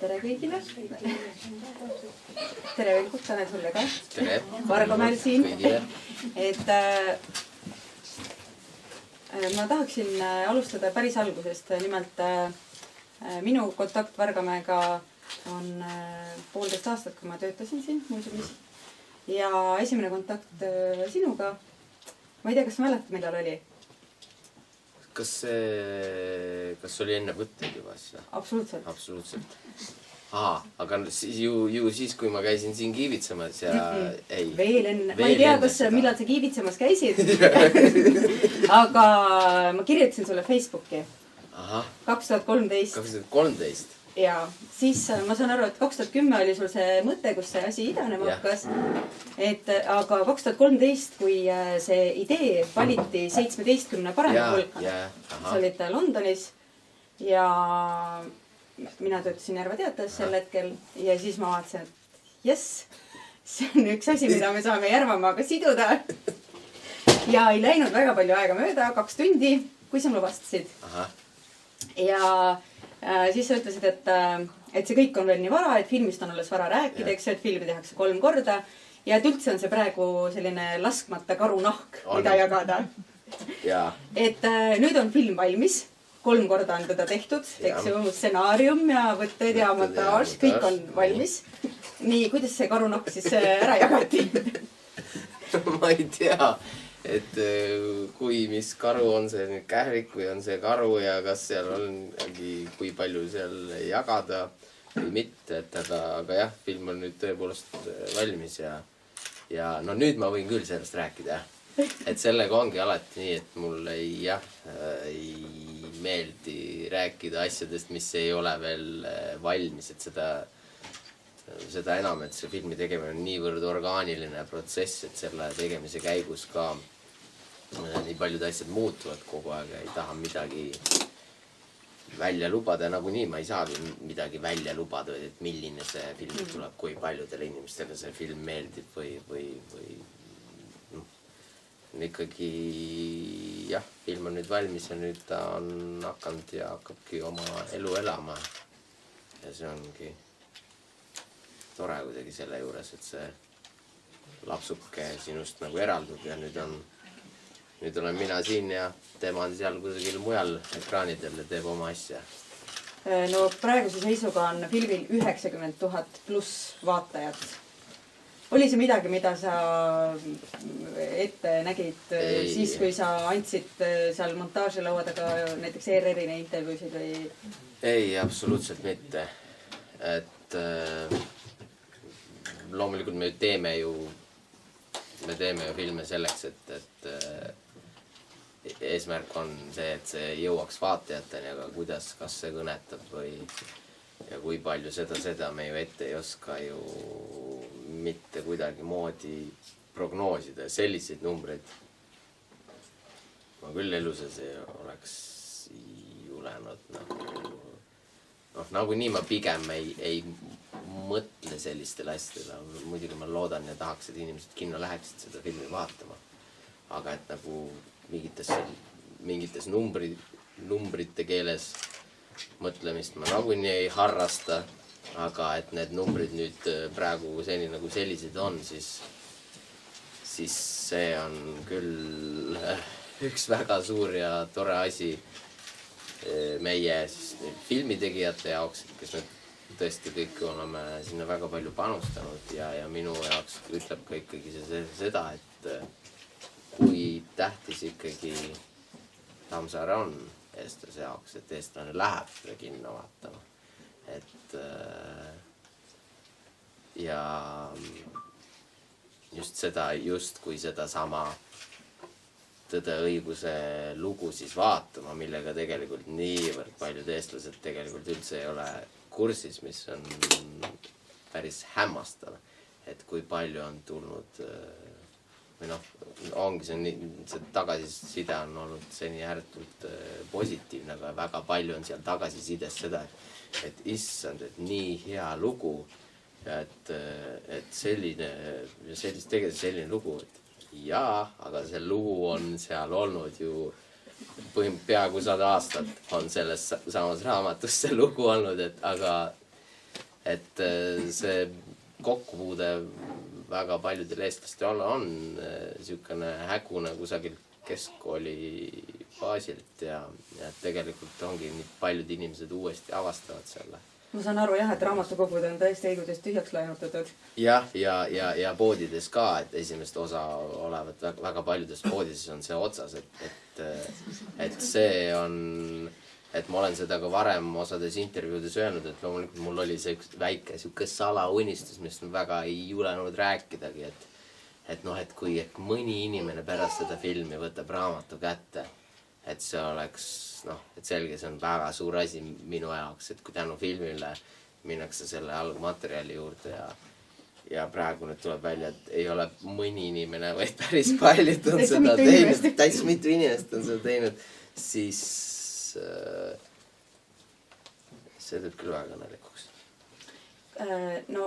Tere kõigile. Tere veel kord, Tanel sulle ka. Tere. Vargamäel siin. Kõigile. Et ma tahaksin alustada päris algusest. Nimelt minu kontakt Vargamäega on 1,5 aastat, kui ma töötasin siin muuseumis. Ja esimene kontakt sinuga. Ma ei tea, kas mäletad, millal oli? Kas oli enne võtteid juba siis? Absoluutselt. Absoluutselt. Aga ju siis, kui ma käisin siin kiivitsemas ja ei. Veel enne. Ma ei tea, millal sa kiivitsemas käisid. Aga ma kirjutasin sulle Facebooki. 2013. 2013. Ja siis ma saan aru, et 2010 oli sul see mõte, kus see asi idanema hakkas. Aga 2013, kui see idee valiti 17 parema hulka, sa olid Londonis ja mina töötasin Järva Teatas sel hetkel ja siis ma vaatasin, et jess, see on üks asi, mida me saame Järvamaaga siduda. Ja ei läinud väga palju aega mööda, 2 tundi, kui sa mulle vastasid. Ja siis sa ütlesid, et see kõik on veel nii vara, et filmist on alles vara rääkida, eks see, et filmi tehakse 3 korda ja et üldse on see praegu selline laskmata karunahk, mida jagada. Et nüüd on film valmis, 3 korda on teda tehtud, eks ju, stsenaarium ja võtted ja montaaž, kõik on valmis. Nii, kuidas see karunahk siis ära jagati? Ma ei tea, et mis karu on see nüüd kährik või on see karu ja kas seal on kui palju seal jagada või mitte, aga jah, film on nüüd tõepoolest valmis ja no nüüd ma võin küll sellest rääkida, et sellega ongi alati nii, et mul ei meeldi rääkida asjadest, mis ei ole veel valmis, et seda enam, et see filmi tegemine on niivõrd orgaaniline protsess, et selle tegemise käigus ka nii paljud asjad muutuvad kogu aeg ja ei taha midagi välja lubada. Nagunii ma ei saagi midagi välja lubada, et milline see film tuleb, kui paljudele inimestele see film meeldib või ikkagi jah, film on nüüd valmis ja nüüd ta on hakanud ja hakkabki oma elu elama. Ja see ongi tore kuidagi selle juures, et see lapsuke sinust nagu eraldub ja nüüd olen mina siin ja tema on seal kusagil mujal ekraanidel ja teeb oma asja. No praeguse seisuga on filmil 90 000 pluss vaatajat. Oli see midagi, mida sa ette nägid siis, kui sa andsid seal montaažilaua taga näiteks ERR-ine intervjuusid või? Ei, absoluutselt mitte. Et loomulikult me teeme ju filme selleks, et eesmärk on see, et see jõuaks vaatajateni, aga kas see kõnetab ja kui palju seda me ju ette ei oska ju mitte kuidagi moodi prognoosida. Selliseid numbreid ma küll eluses ei oleks julenud nagu nii ma pigem ei mõtle sellistele asjadele. Muidugi ma loodan ja tahaks, et inimesed kinno läheksid seda filmi vaatama. Aga et nagu mingites numbrite keeles mõtlemist ma nagunii ei harrasta, aga et need numbrid nüüd praegu seni nagu sellised on, siis see on küll üks väga suur ja tore asi meie filmitegijate jaoks, kes nüüd tõesti kõik oleme sinna väga palju panustanud ja minu jaoks ütleb ka ikkagi seda, et kui tähtis ikkagi Tammsaare on eestlase jaoks, et eestlane läheb seda kinno vaatama. Et ja just kui seda sama Tõde õiguse lugu siis vaatama, millega tegelikult niivõrd paljud eestlased tegelikult üldse ei ole kursis, mis on päris hämmastav, et kui palju on tulnud või ongi see tagasiside on olnud seni ääretult positiivne, aga väga palju on seal tagasisides seda, et issand, et nii hea lugu ja et selline lugu, et jaa, aga see lugu on seal olnud ju peaaegu 100 aastat on selles samas raamatus see lugu olnud, et aga et see kokkupuude väga paljudel eestlastel on niisugune hägune kusagil keskkooli baasilt ja tegelikult ongi nii paljud inimesed uuesti avastavad selle. Ma saan aru jah, et raamatukogud on tõesti õigudest tühjaks lainutatud. Jah, ja poodides ka, et esimest osa olevat väga paljudes poodides on see otsas, et see on, et ma olen seda ka varem osades intervjuudes öelnud, et loomulikult mul oli see üks väike salaunistus, mis ma väga ei julenud rääkidagi, et kui mõni inimene pärast seda filmi võtab raamatu kätte, et see oleks, et selge, see on väga suur asi minu jaoks, et kui tänu filmile minnakse selle algmaterjali juurde ja praegu nüüd tuleb välja, et ei ole mõni inimene, vaid päris paljud on seda teinud, täitsa mitu inimest on seda teinud, siis see teeb küll väga naljakuks. No,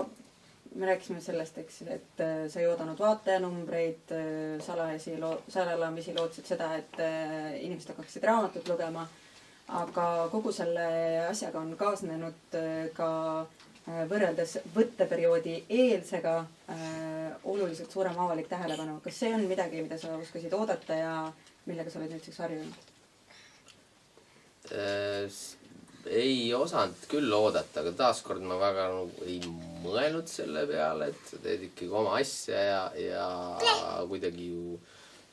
me rääkisime sellest, eks, et sa ei oodanud vaatajanumbreid, salalamisi lootsid seda, et inimesed hakkaksid raamatut lugema, aga kogu selle asjaga on kaasnenud ka võrreldes võtteperioodi eelsega oluliselt suurem avalik tähelepanu. Kas see on midagi, mida sa oskasid oodata ja millega sa oled nüüdseks harjunud? Ei osanud küll oodata, aga taaskord ma väga ei mõelnud selle peale, et sa teed ikkagi oma asja ja kuidagi ju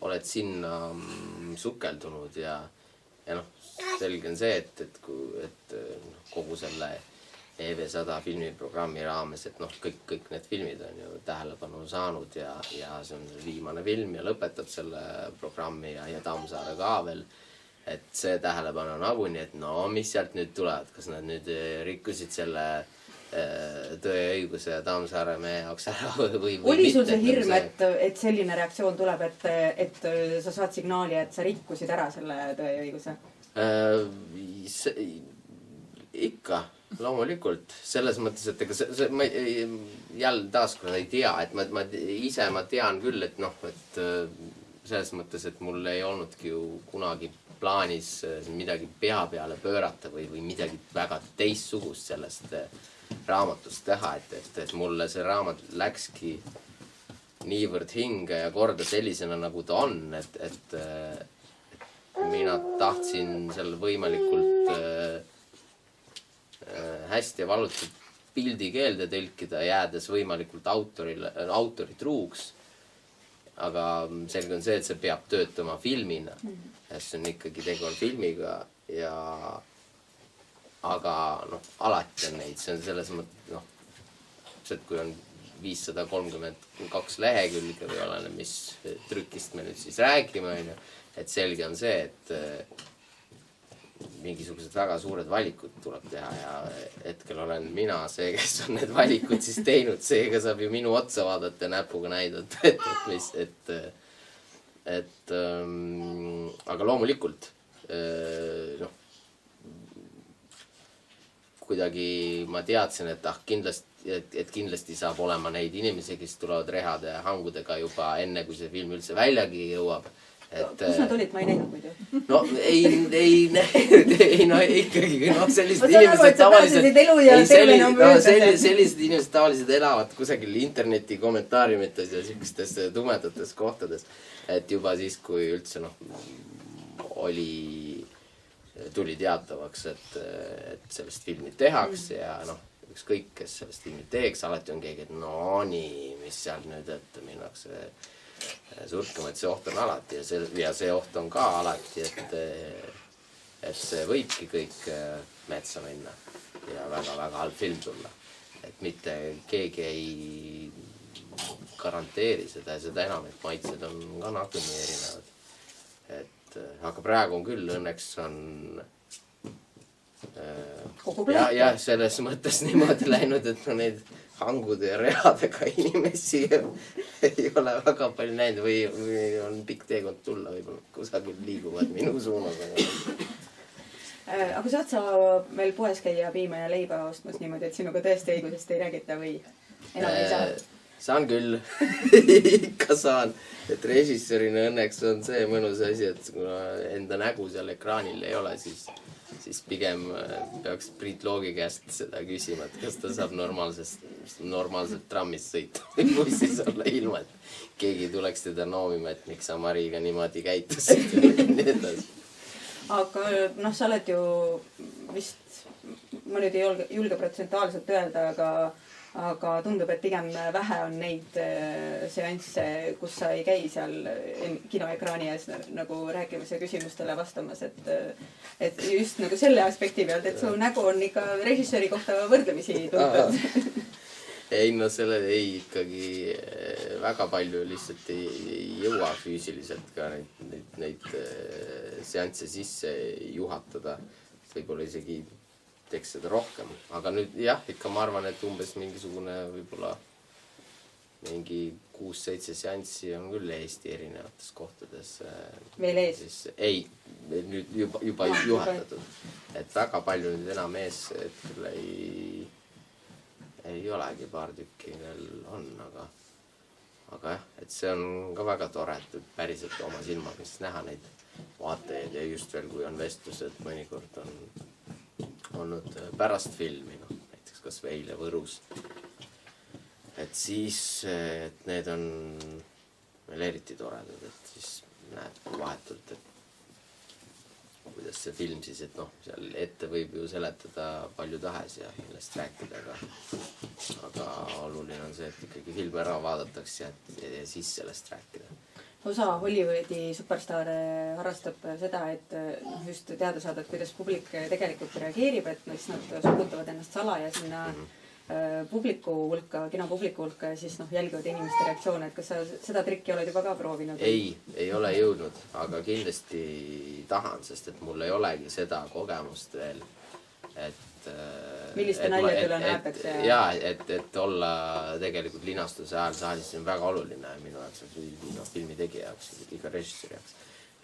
oled sinna sukeldunud ja selge on see, et kogu selle EV100 filmiprogrammi raames, et kõik need filmid on ju tähelepanu saanud ja see on viimane film ja lõpetab selle programmi ja Tammsaare ka veel. Et see tähelepanu nagunii, et mis sealt nüüd tulevad, kas nad nüüd rikkusid selle Tõe ja õiguse ja Tammsaare meie jaoks ära või oli sul see hirm, et selline reaktsioon tuleb, et sa saad signaali, et sa rikkusid ära selle Tõe ja õiguse? Ikka, loomulikult. Selles mõttes, et ega ma jälle taaskord ei tea, et ma tean küll, et selles mõttes, et mul ei olnudki ju kunagi plaanis midagi pea peale pöörata või midagi väga teistsugust sellest raamatust teha, et mulle see raamat läkski niivõrd hinge ja korda sellisena, nagu ta on, et mina tahtsin seal võimalikult hästi ja valutud pildikeelde tõlkida, jäädes võimalikult autori truuks. Aga selge on see, et see peab töötama filmina. See on ikkagi tegu on filmiga aga alati on neid, see on selles mõttes, et kui on 532 lehekülge või olene, mis trükist me nüüd siis räägime, et selge on see, et mingisugused väga suured valikud tuleb teha ja hetkel olen mina see, kes on need valikud siis teinud, seega saab ju minu otsa vaadata ja näpuga näidata, aga loomulikult kuidagi ma teadsin, et kindlasti saab olema neid inimesi, kes tulevad rehade ja hangudega juba enne, kui see film üldse väljagi jõuab. Kus nad olid? Ma ei näinud muidu. Ei näinud, ikkagi sellised inimesed tavaliselt elavad kusagil interneti kommentaariumites ja sellistes tumedates kohtades, et juba siis, kui üldse tuli teatavaks, et sellest filmi tehakse ja ükskõik, kes sellest filmi teeks, alati on keegi, et mis seal nüüd, et minnakse surkama, et see oht on alati ja see oht on ka alati, et see võibki kõik metsa minna ja väga-väga halb film tulla. Et mitte keegi ei garanteeri seda ja seda enam, et maitsed on ka nagunii erinevad. Aga praegu on küll, õnneks on ja selles mõttes niimoodi läinud, et neid hangude ja readega inimesi ei ole väga palju näinud või on pikk teekond tulla, võib-olla kusagil liiguvad minu suunas. Aga saad sa meil poes käia piima ja leiba ostmas niimoodi, et sinuga tõesti õigusest ei räägita või enam ei saa? Saan küll, ikka saan, et režissöörina õnneks on see mõnus asi, et kuna enda nägu seal ekraanil ei ole, siis siis pigem peaks Priit Loogi käest seda küsima, et kas ta saab normaalselt trammist sõita või bussis olla ilma, et keegi tuleks teda noomima, et miks sa Mariga niimoodi käitusid ja nii edasi. Aga noh, sa oled ju vist, ma nüüd ei julge protsentuaalselt öelda, aga tundub, et pigem vähe on neid seansse, kus sa ei käi seal kinoekraani ees nagu rääkimas ja küsimustele vastamas, et just nagu selle aspekti pealt, et su nägu on ikka režissööri kohta võrdlemisi tuntud. Ei, no selle ikkagi väga palju lihtsalt ei jõua füüsiliselt ka neid seansse sisse juhatada. Võib-olla isegi teeks seda rohkem, aga nüüd jah, ikka ma arvan, et umbes mingisugune võib-olla mingi 6-7 seanssi on küll Eesti erinevates kohtades. Veel ees? Ei, nüüd juba juhatatud. Et väga palju nüüd enam ees, et küll ei olegi paar tükki veel on, aga jah, et see on ka väga tore, et päriselt oma silmaga siis näha neid vaatajaid ja just veel, kui on vestlused, mõnikord on olnud pärast filmi, näiteks kas või eile Võrus. Et siis, et need on veel eriti toredad, et siis näed vahetult, et kuidas see film siis, et seal ette võib ju seletada palju tahes ja millest rääkida, aga oluline on see, et ikkagi film ära vaadatakse ja siis sellest rääkida. Osa Hollywoodi superstaare harrastab seda, et just teada saada, et kuidas publik tegelikult reageerib, et nad sokutavad ennast salaja sinna publiku hulka, kinopubliku hulka ja siis jälgivad inimeste reaktsioone, et kas sa seda trikki oled juba ka proovinud? Ei ole jõudnud, aga kindlasti tahan, sest et mul ei olegi seda kogemust veel, et milliste naljade üle näetakse? Jaa, et olla tegelikult linastuse ajal saalis on väga oluline minu jaoks, filmi tegija jaoks, iga režissööri jaoks.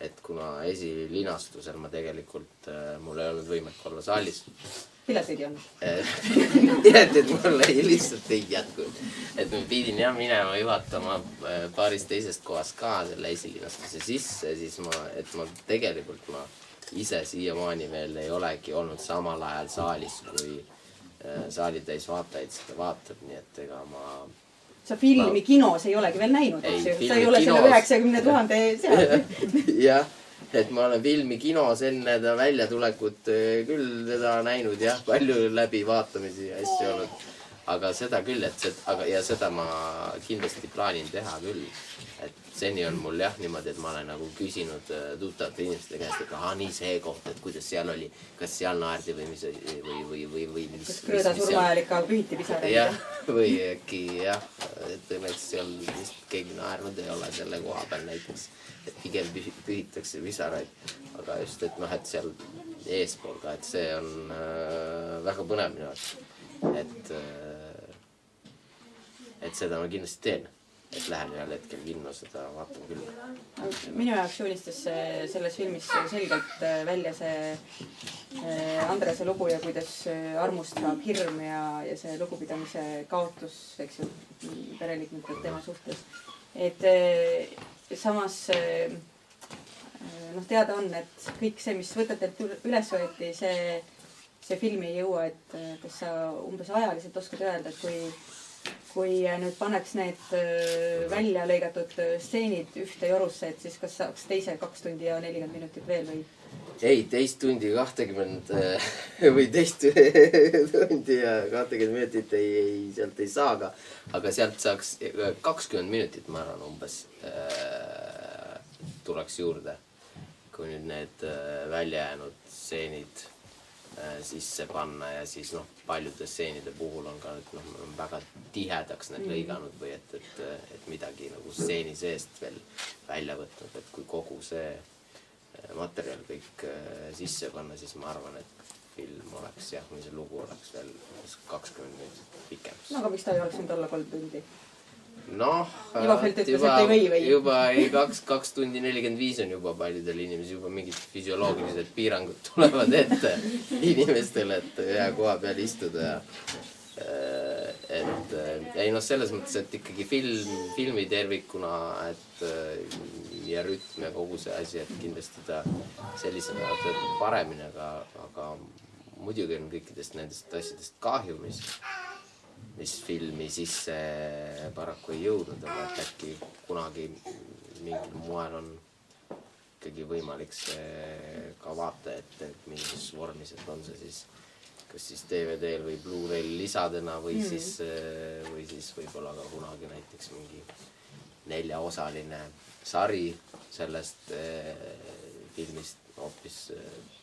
Et kuna esilinastusel ma tegelikult, mul ei olnud võimalik olla saalis. Pileteid ei olnud? Et mul lihtsalt ei jätkunud. Et ma pidin minema juhatama paaris teisest kohast ka selle esilinastuse sisse, siis ma tegelikult ise siiamaani veel ei olegi olnud samal ajal saalis, kui saali täis vaatajaid seda vaatab, nii et ega ma... Sa filmi kinos ei olegi veel näinud, eks ju? Sa ei ole selle 90 000 seal. Jah, et ma olen filmi kinos enne ta väljatulekut küll teda näinud, jah, palju läbi vaatamisi ja asju olnud. Aga seda küll, ja seda ma kindlasti plaanin teha küll. Et seni on mul jah niimoodi, et ma olen nagu küsinud tuttavate inimeste käest, et nii see koht, et kuidas seal oli, kas seal naerdi või mis... Kas Krõõda surmaajal ikka pühiti pisaraid? Jah, või äkki jah, et õnneks seal vist keegi naernud ei ole selle koha peal näiteks, et pigem pühitakse pisaraid, aga just, et seal eespool ka, et see on väga põnev minu jaoks, et seda ma kindlasti teen. Et lähen ühel hetkel kinno seda vaatan küll. Minu jaoks joonistas selles filmis selgelt välja see Andrese lugu ja kuidas armust saab hirm ja see lugupidamise kaotus, eks ju, pereliikmetelt tema suhtes. Et samas teada on, et kõik see, mis võtetelt üles võeti, see film ei jõua, et kas sa umbes ajaliselt oskad öelda, et kui nüüd paneks need välja lõigatud stseenid ühte jorusse, et siis kas saaks teise 2 tundi ja 40 minutit veel või? Ei, 2 tundi 20 või 2 tundi ja 20 minutit sealt ei saa, aga sealt saaks 20 minutit, ma arvan, umbes tuleks juurde, kui nüüd need välja jäänud stseenid sisse panna ja siis paljude stseenide puhul on ka väga tihedaks need lõiganud või et midagi nagu stseeni seest veel välja võtnud, et kui kogu see materjal kõik sisse panna, siis ma arvan, et film oleks või see lugu oleks veel 20 minutit pikem. No aga miks ta ei oleks nüüd olla 3 tundi? Juba 2 tundi 45 on juba paljudel inimesel, juba mingid füsioloogilised piirangud tulevad ette inimestele, et ühe koha peal istuda ja selles mõttes, et ikkagi filmi tervikuna ja rütm ja kogu see asi, et kindlasti ta sellisena töötab paremini, aga muidugi on kõikidest nendest asjadest kahju, mis filmi sisse paraku ei jõudnud, aga et äkki kunagi mingil moel on ikkagi võimalik see ka vaata, et mingis vormis, et on see siis kas siis DVD-l või Blu-rayl lisadena või siis võib-olla ka kunagi näiteks mingi 4-osaline sari sellest filmist hoopis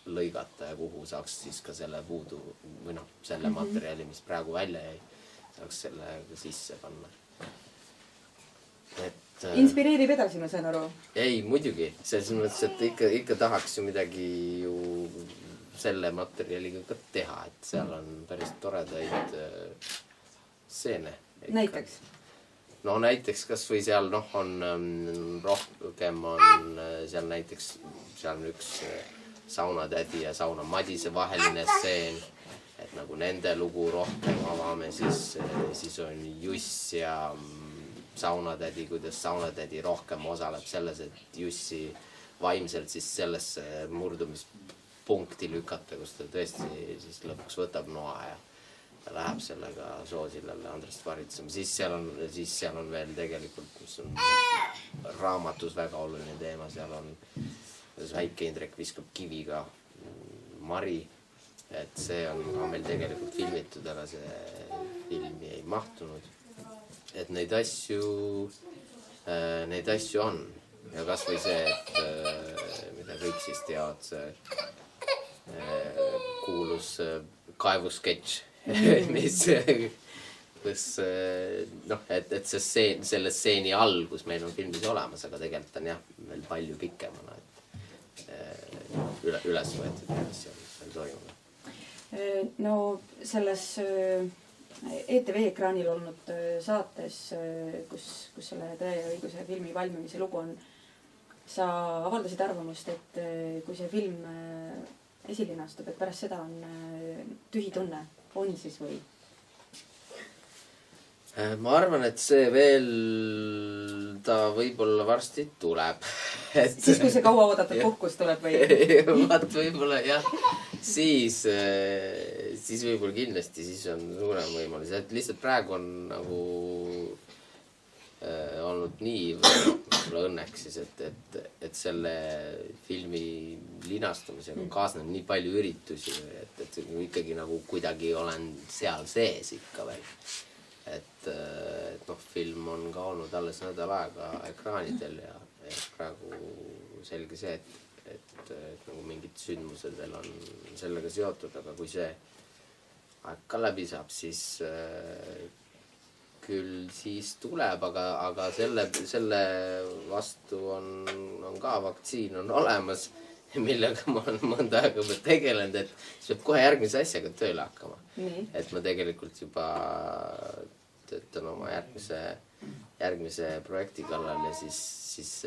lõigata ja kuhu saaks siis ka selle puudu või selle materjali, mis praegu välja jäi, saaks selle sisse panna. Inspireerib edasi, ma saan aru? Ei, muidugi. Selles mõttes, et ikka tahaks ju midagi ju selle materjaliga ka teha, et seal on päris toredaid stseene. Näiteks? No näiteks kas või seal on rohkem on seal näiteks seal on üks saunatädi ja sauna Madise vaheline stseen, et nagu nende lugu rohkem avame, siis on Juss ja saunatädi, kuidas saunatädi rohkem osaleb selles, et Jussi vaimselt siis sellesse murdumispunkti lükata, kus ta tõesti siis lõpuks võtab noa ja läheb sellega soosillale Andrest varitsema. Siis seal on veel tegelikult, mis on raamatus väga oluline teema, seal on väike Indrek viskab kiviga Mari, et see on ka meil tegelikult filmitud, aga see filmi ei mahtunud. Et neid asju on. Ja kas või see, et mida kõik siis teavad, see kuulus kaevusketš, mis kus et see selle stseeni algus meil on filmis olemas, aga tegelikult on jah veel palju pikemana, et üles võetud ja seal toimub. No selles ETV ekraanil olnud saates, kus selle Tõe ja õiguse filmi valmimise lugu on, sa avaldasid arvamust, et kui see film esilinastub, et pärast seda on tühi tunne. On siis või? Ma arvan, et see veel ta võib-olla varsti tuleb. Siis kui see kaua oodatud puhkus tuleb või? Vaat võib-olla jah. Siis võib-olla kindlasti siis on suurem võimalus. Et lihtsalt praegu on nagu olnud nii õnneks siis, et selle filmi linastumisega kaasneb nii palju üritusi, et ikkagi nagu kuidagi olen seal sees ikka veel. Et film on ka olnud alles nädal aega ekraanidel ja praegu selge see, et nagu mingid sündmused veel on sellega seotud, aga kui see aeg ka läbi saab, siis küll siis tuleb, aga selle vastu on ka vaktsiin on olemas, millega ma olen mõnda aega tegelenud, et siis peab kohe järgmise asjaga tööle hakkama. Et ma tegelikult juba töötan oma järgmise projekti kallal ja siis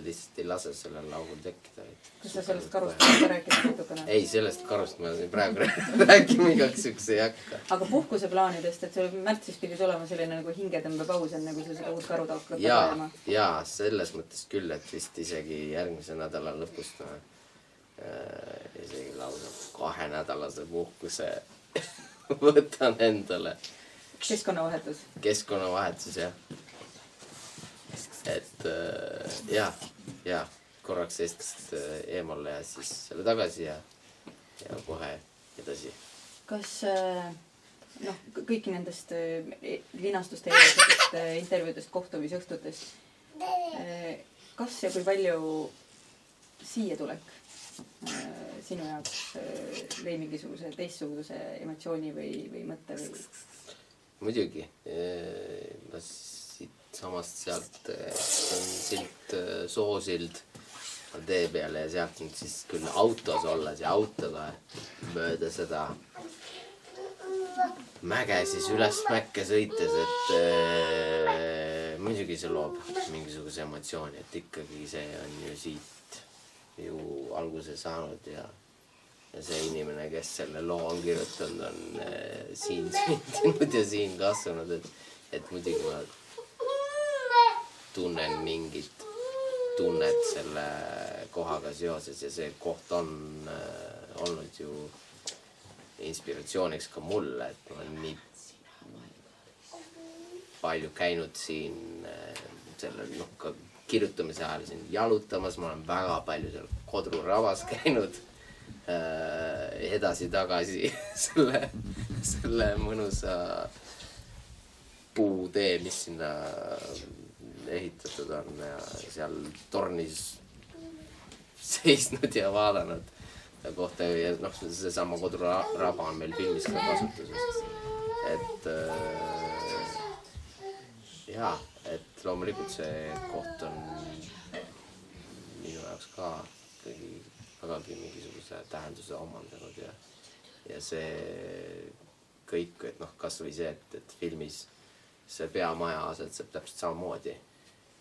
lihtsalt ei lase sellel laugul tekkida. Kas sa sellest karust ka rääkida natukene? Ei, sellest karust ma praegu rääkima igaks üks ei hakka. Aga puhkuseplaanidest, et sul märtsis pidid olema selline nagu hingetõmbepaus, enne kui sa seda uut karud hakkad tegema? Jaa, selles mõttes küll, et vist isegi järgmise nädala lõpust isegi lausa 2-nädalase puhkuse võtan endale. Keskkonnavahetus, jah. Et jah, korraks Eestist eemale ja siis selle tagasi ja kohe edasi. Kas kõiki nendest linastuste eelsetest intervjuudest, kohtumisõhtutest, kas ja kui palju siia tulek sinu jaoks lõi mingisuguse teistsuguse emotsiooni või mõtte või? Muidugi. Ma siit samast sealt on silt Soosild tee peale ja sealt nüüd siis küll autos olles ja autoga mööda seda mäge siis üles mäkke sõites, et muidugi see loob mingisuguse emotsiooni, et ikkagi see on ju siit ju alguse saanud ja see inimene, kes selle loo on kirjutanud, on siin sündinud ja siin kasvanud, et muidugi ma tunnen mingit tunnet selle kohaga seoses ja see koht on olnud ju inspiratsiooniks ka mulle, et ma olen nii palju käinud siin sellel ka kirjutamise ajal siin jalutamas, ma olen väga palju seal Kodrurabas käinud edasi-tagasi selle mõnusa puutee, mis sinna ehitatud on ja seal tornis seisnud ja vaadanud kohta ja seesama Kodruraba on meil filmis ka kasutuses. Et jaa, et loomulikult see koht on minu jaoks ka vägagi mingisuguse tähenduse omandanud ja see kõik, et kas või see, et filmis see peamaja asetseb täpselt samamoodi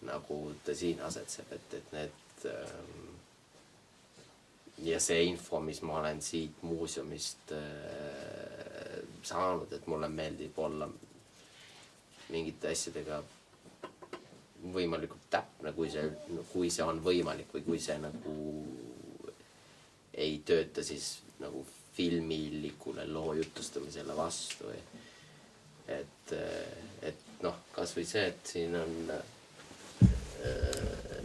nagu ta siin asetseb, et need ja see info, mis ma olen siit muuseumist saanud, et mulle meeldib olla mingite asjadega võimalikult täpne, kui see on võimalik või kui see nagu ei tööta siis nagu filmilikule loo jutustamisele vastu. Et kas või see, et siin on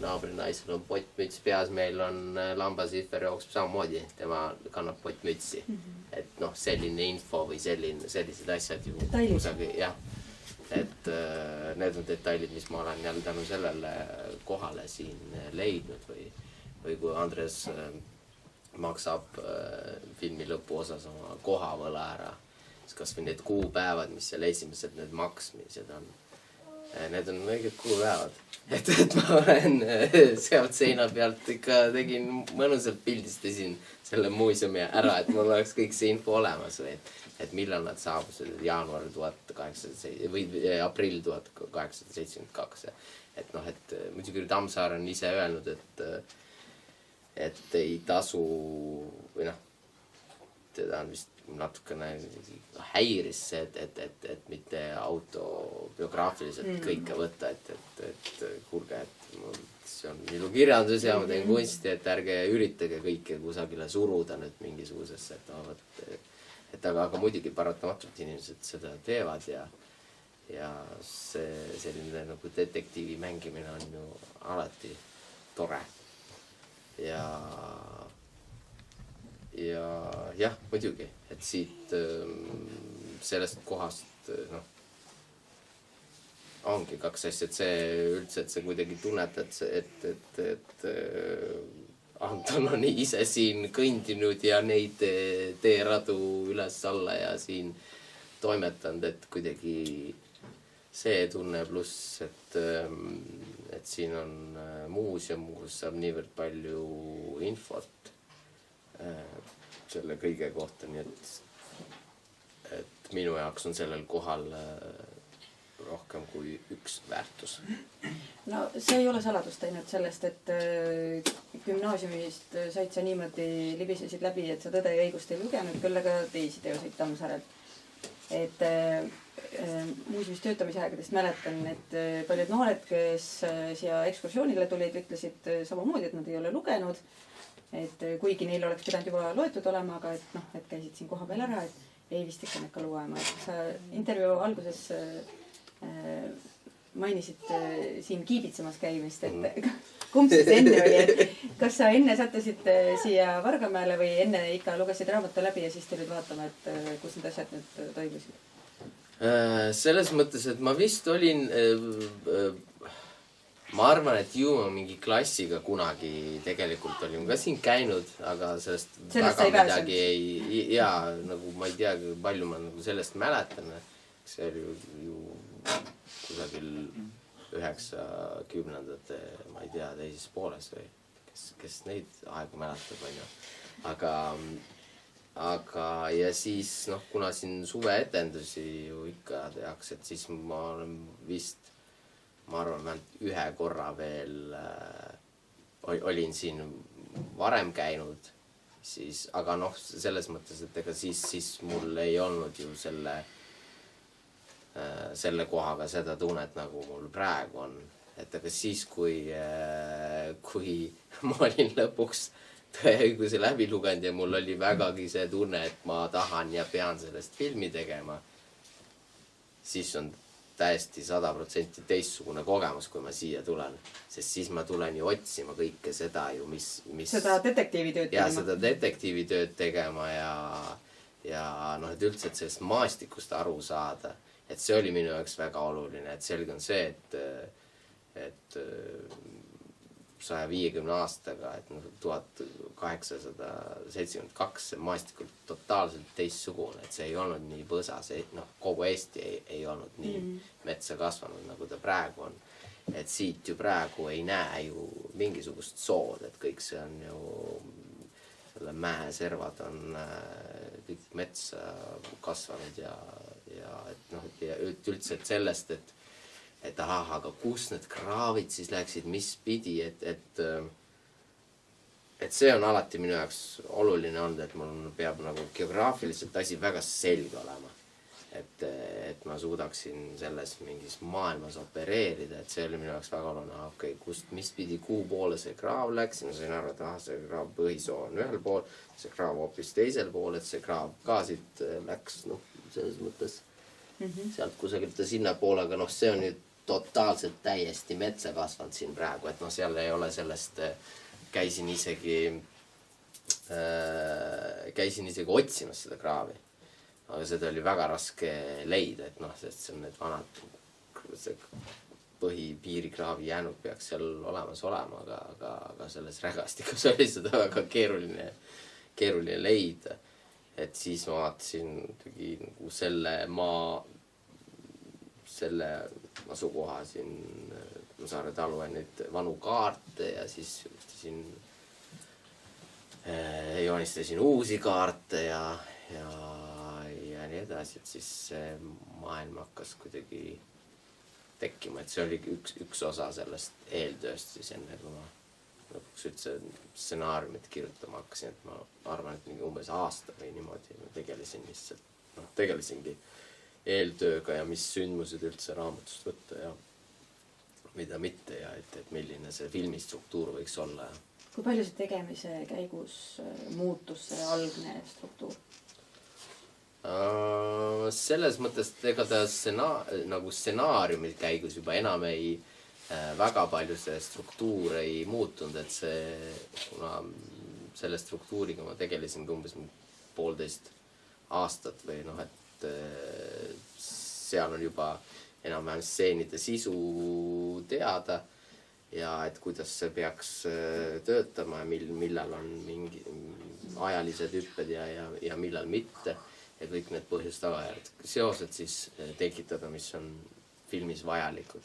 naabrinaisel on pottmüts peas, meil on lambasihver jookseb samamoodi, tema kannab pottmütsi. Et selline info või sellised asjad ju kusagil, jah. Et need on detailid, mis ma olen jälle tänu sellele kohale siin leidnud või kui Andres maksab filmi lõpuosas oma kohavõla ära, siis kas või need kuupäevad, mis seal esimesed need maksmised on, need on õiged kuupäevad. Et ma olen sealt seina pealt ikka tegin mõnusalt pildistasin selle muuseumi ära, et mul oleks kõik see info olemas või et millal nad saabusid jaanuar 1807 või aprill 1872. Et muidugi Tammsaar on ise öelnud, et ei tasu või teda on vist natukene häiris see, et mitte autobiograafiliselt kõike võtta, et kuulge, et see on ilukirjandus ja ma teen kunsti, et ärge üritage kõike kusagile suruda nüüd mingisugusesse, et aga muidugi paratamatult inimesed seda teevad ja see selline nagu detektiivi mängimine on ju alati tore ja jah, muidugi, et siit sellest kohast ongi kaks asja, et see üldse, et see kuidagi tunnetad, et Anton on ise siin kõndinud ja neid teeradu üles-alla ja siin toimetanud, et kuidagi see tunne pluss, et siin on muuseum, kus saab niivõrd palju infot selle kõige kohta, nii et minu jaoks on sellel kohal rohkem kui üks väärtus. No see ei ole saladust ainult sellest, et gümnaasiumist said sa niimoodi libisesid läbi, et sa Tõde ja õigust ei lugenud, küll aga teisi teoseid Tammsaarelt. Et muuseumis töötamise aegadest mäletan, et paljud noored, kes siia ekskursioonile tulid, ütlesid samamoodi, et nad ei ole lugenud. Et kuigi neil oleks pidanud juba loetud olema, aga et käisid siin koha peal ära, et ei vist ikka nekka luema. Sa intervjuu alguses mainisid siin kiibitsemas käimist, et kumb siis enne oli, et kas sa enne sattusid siia Vargamäele või enne ikka lugesid raamatu läbi ja siis tulid vaatama, et kus need asjad nüüd toimusid? Selles mõttes, et ma vist olin ma arvan, et ju ma mingi klassiga kunagi tegelikult olin ka siin käinud, aga sellest väga midagi ei, jaa, nagu ma ei tea, palju ma nagu sellest mäletan. See oli ju kusagil 90ndate, ma ei tea, teises pooles või kes neid aegu mäletab, on ju. Aga ja siis, kuna siin suveetendusi ju ikka tehakse, et siis ma olen vist ma arvan, vähemalt ühe korra veel olin siin varem käinud, siis, aga selles mõttes, et ega siis mul ei olnud ju selle kohaga seda tunnet, nagu mul praegu on. Et aga siis, kui ma olin lõpuks Tõeõiguse läbi lugenud ja mul oli vägagi see tunne, et ma tahan ja pean sellest filmi tegema, siis on täiesti 100% teistsugune kogemus, kui ma siia tulen. Sest siis ma tulen ju otsima kõike seda ju, mis... Seda detektiivitööd tegema. Ja seda detektiivitööd tegema ja noh, et üldse, et sellest maastikust aru saada. Et see oli minu jaoks väga oluline, et selge on see, et 150 aastaga, et 1872 see maastikult totaalselt teistsugune, et see ei olnud nii põsa, see kogu Eesti ei olnud nii metsa kasvanud, nagu ta praegu on. Et siit ju praegu ei näe ju mingisugust sood, et kõik see on ju, selle mäeservad on kõik metsa kasvanud ja et noh, et üldse, et sellest, et ahah, aga kus need kraavid siis läksid, mis pidi, et see on alati minu jaoks oluline olnud, et mul peab nagu geograafiliselt asi väga selge olema. Et ma suudaksin selles mingis maailmas opereerida, et see oli minu jaoks väga oluline, okei, kust, mis pidi, kuhu poole see kraav läks, ma sain aru, et see kraav põhisoo on ühel pool, see kraav hoopis teisel pool, et see kraav ka siit läks, selles mõttes sealt kusagilt sinna poole, aga see on nüüd totaalselt täiesti metsa kasvanud siin praegu, et seal ei ole sellest, käisin isegi otsimas seda kraavi, aga seda oli väga raske leida, et sest see on need vanad, see põhipiirikraavi jäänud peaks seal olemas olema, aga selles rägastikus oli seda väga keeruline leida. Et siis ma vaatasin selle asukoha siin Saare talu neid vanu kaarte ja siis joonistasin uusi kaarte ja nii edasi, et siis see maailm hakkas kuidagi tekkima, et see oli üks osa sellest eeltööst siis enne, kui ma lõpuks üldse stsenaariumit kirjutama hakkasin, et ma arvan, et mingi umbes aasta või niimoodi ma tegelesingi eeltööga ja mis sündmused üldse raamatust võtta ja mida mitte ja et milline see filmistruktuur võiks olla. Kui palju see tegemise käigus muutus see algne struktuur? Selles mõttes, et ega ta nagu stsenaariumi käigus juba enam väga palju see struktuur ei muutunud, et kuna selle struktuuriga ma tegelesin umbes 1,5 aastat või et seal on juba enam-vähem stseenide sisu teada ja et kuidas see peaks töötama ja millal on mingi ajalised hüpped ja millal mitte ja kõik need põhjust-tagajärjed seosed siis tekitada, mis on filmis vajalikud.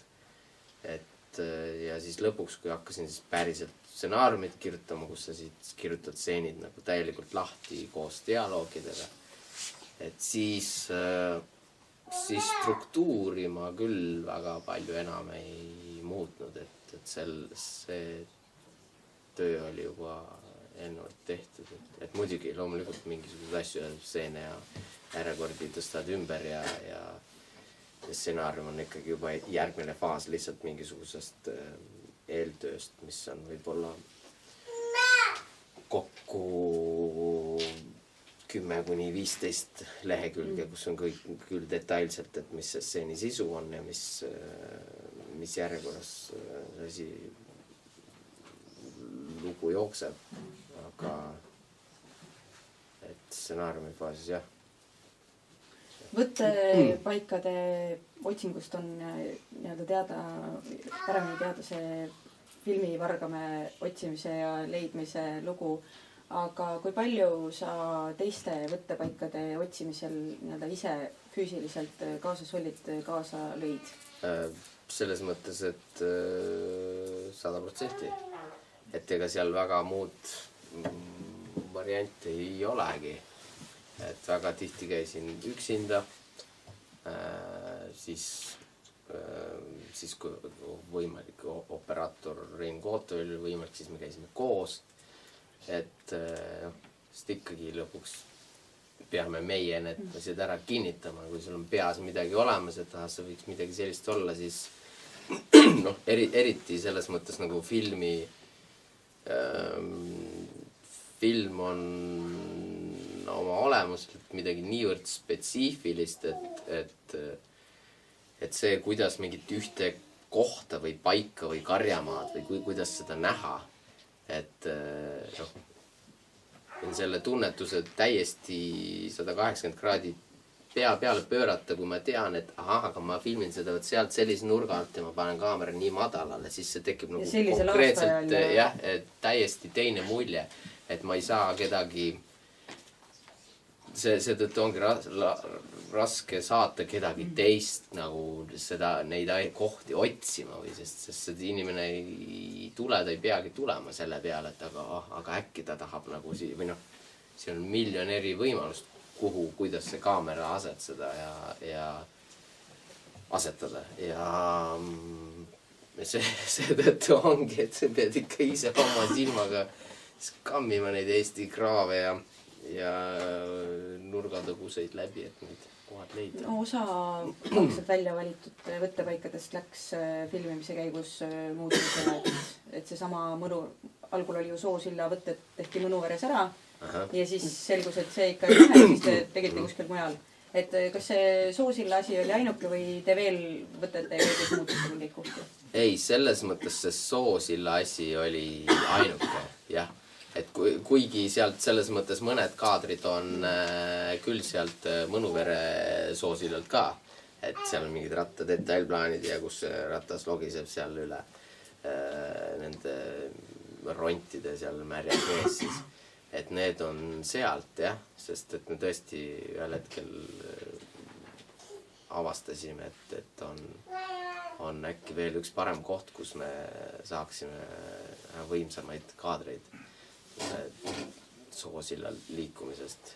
Ja siis lõpuks, kui hakkasin siis päriselt stsenaariumit kirjutama, kus sa siis kirjutad stseenid nagu täielikult lahti koos dialoogidega, et siis struktuuri ma küll väga palju enam ei muutnud, et see töö oli juba eelnevalt tehtud, et muidugi loomulikult mingisugused asju ja stseene ja järjekordi tõstad ümber ja stsenaarium on ikkagi juba järgmine faas lihtsalt mingisugusest eeltööst, mis on võib-olla kokku 10-15 lehekülge, kus on kõik küll detailselt, et mis see stseeni sisu on ja mis järjekorras lugu jookseb, aga et stsenaariumi faasis jah. Võttepaikade otsingust on paremini teada see filmivargame otsimise ja leidmise lugu, aga kui palju sa teiste võttepaikade otsimisel ise füüsiliselt kaasas olid, kaasa lõid? Selles mõttes, et 100%. Et ega seal väga muud varianti ei olegi. Et väga tihti käisin üksinda, siis kui võimalik operaator Rein Kooto oli võimalik, siis me käisime koos. Sest ikkagi lõpuks peame meie need asjad ära kinnitama, kui sul on peas midagi olemas, et sa võiks midagi sellist olla, siis eriti selles mõttes nagu film on oma olemuselt midagi niivõrd spetsiifilist, et see, kuidas mingit ühte kohta või paika või karjamaad või kuidas seda näha, et selle tunnetuse täiesti 180 kraadi pea peale pöörata, kui ma tean, et aga ma filmin seda sealt sellise nurga alt ja ma panen kaamera nii madalale, siis see tekib nagu konkreetselt täiesti teine mulje, et ma ei saa kedagi, seetõttu ongi raske saata kedagi teist nagu neid kohti otsima või sest see inimene ei tule, ta ei peagi tulema selle peale, et aga äkki ta tahab nagu või see on miljon eri võimalust, kuidas see kaamera asetada ja seetõttu ongi, et sa pead ikka ise oma silmaga skammima neid Eesti kraave ja nurgatõguseid läbi, et neid kohad leida. No, osa algselt välja valitud võttepaikadest läks filmimise käigus muutusele, et seesama Mõnu, algul oli ju Soosilla võtted tehti Mõnuveres ära. Ja siis selgus, et see ikka ei lähe, siis te tegite kuskil mujal. Et kas see Soosilla asi oli ainuke või te veel võtete käigus muutusite mingeid kohti? Ei, selles mõttes see Soosilla asi oli ainuke, jah. Et kuigi sealt selles mõttes mõned kaadrid on küll sealt Mõnuvere Soosillalt ka, et seal on mingid ratta detailplaanid ja kus ratas logiseb seal üle nende rontide seal märjas vees siis. Et need on sealt, jah, sest et me tõesti ühel hetkel avastasime, et on äkki veel üks parem koht, kus me saaksime võimsamaid kaadreid Soosilla liikumisest.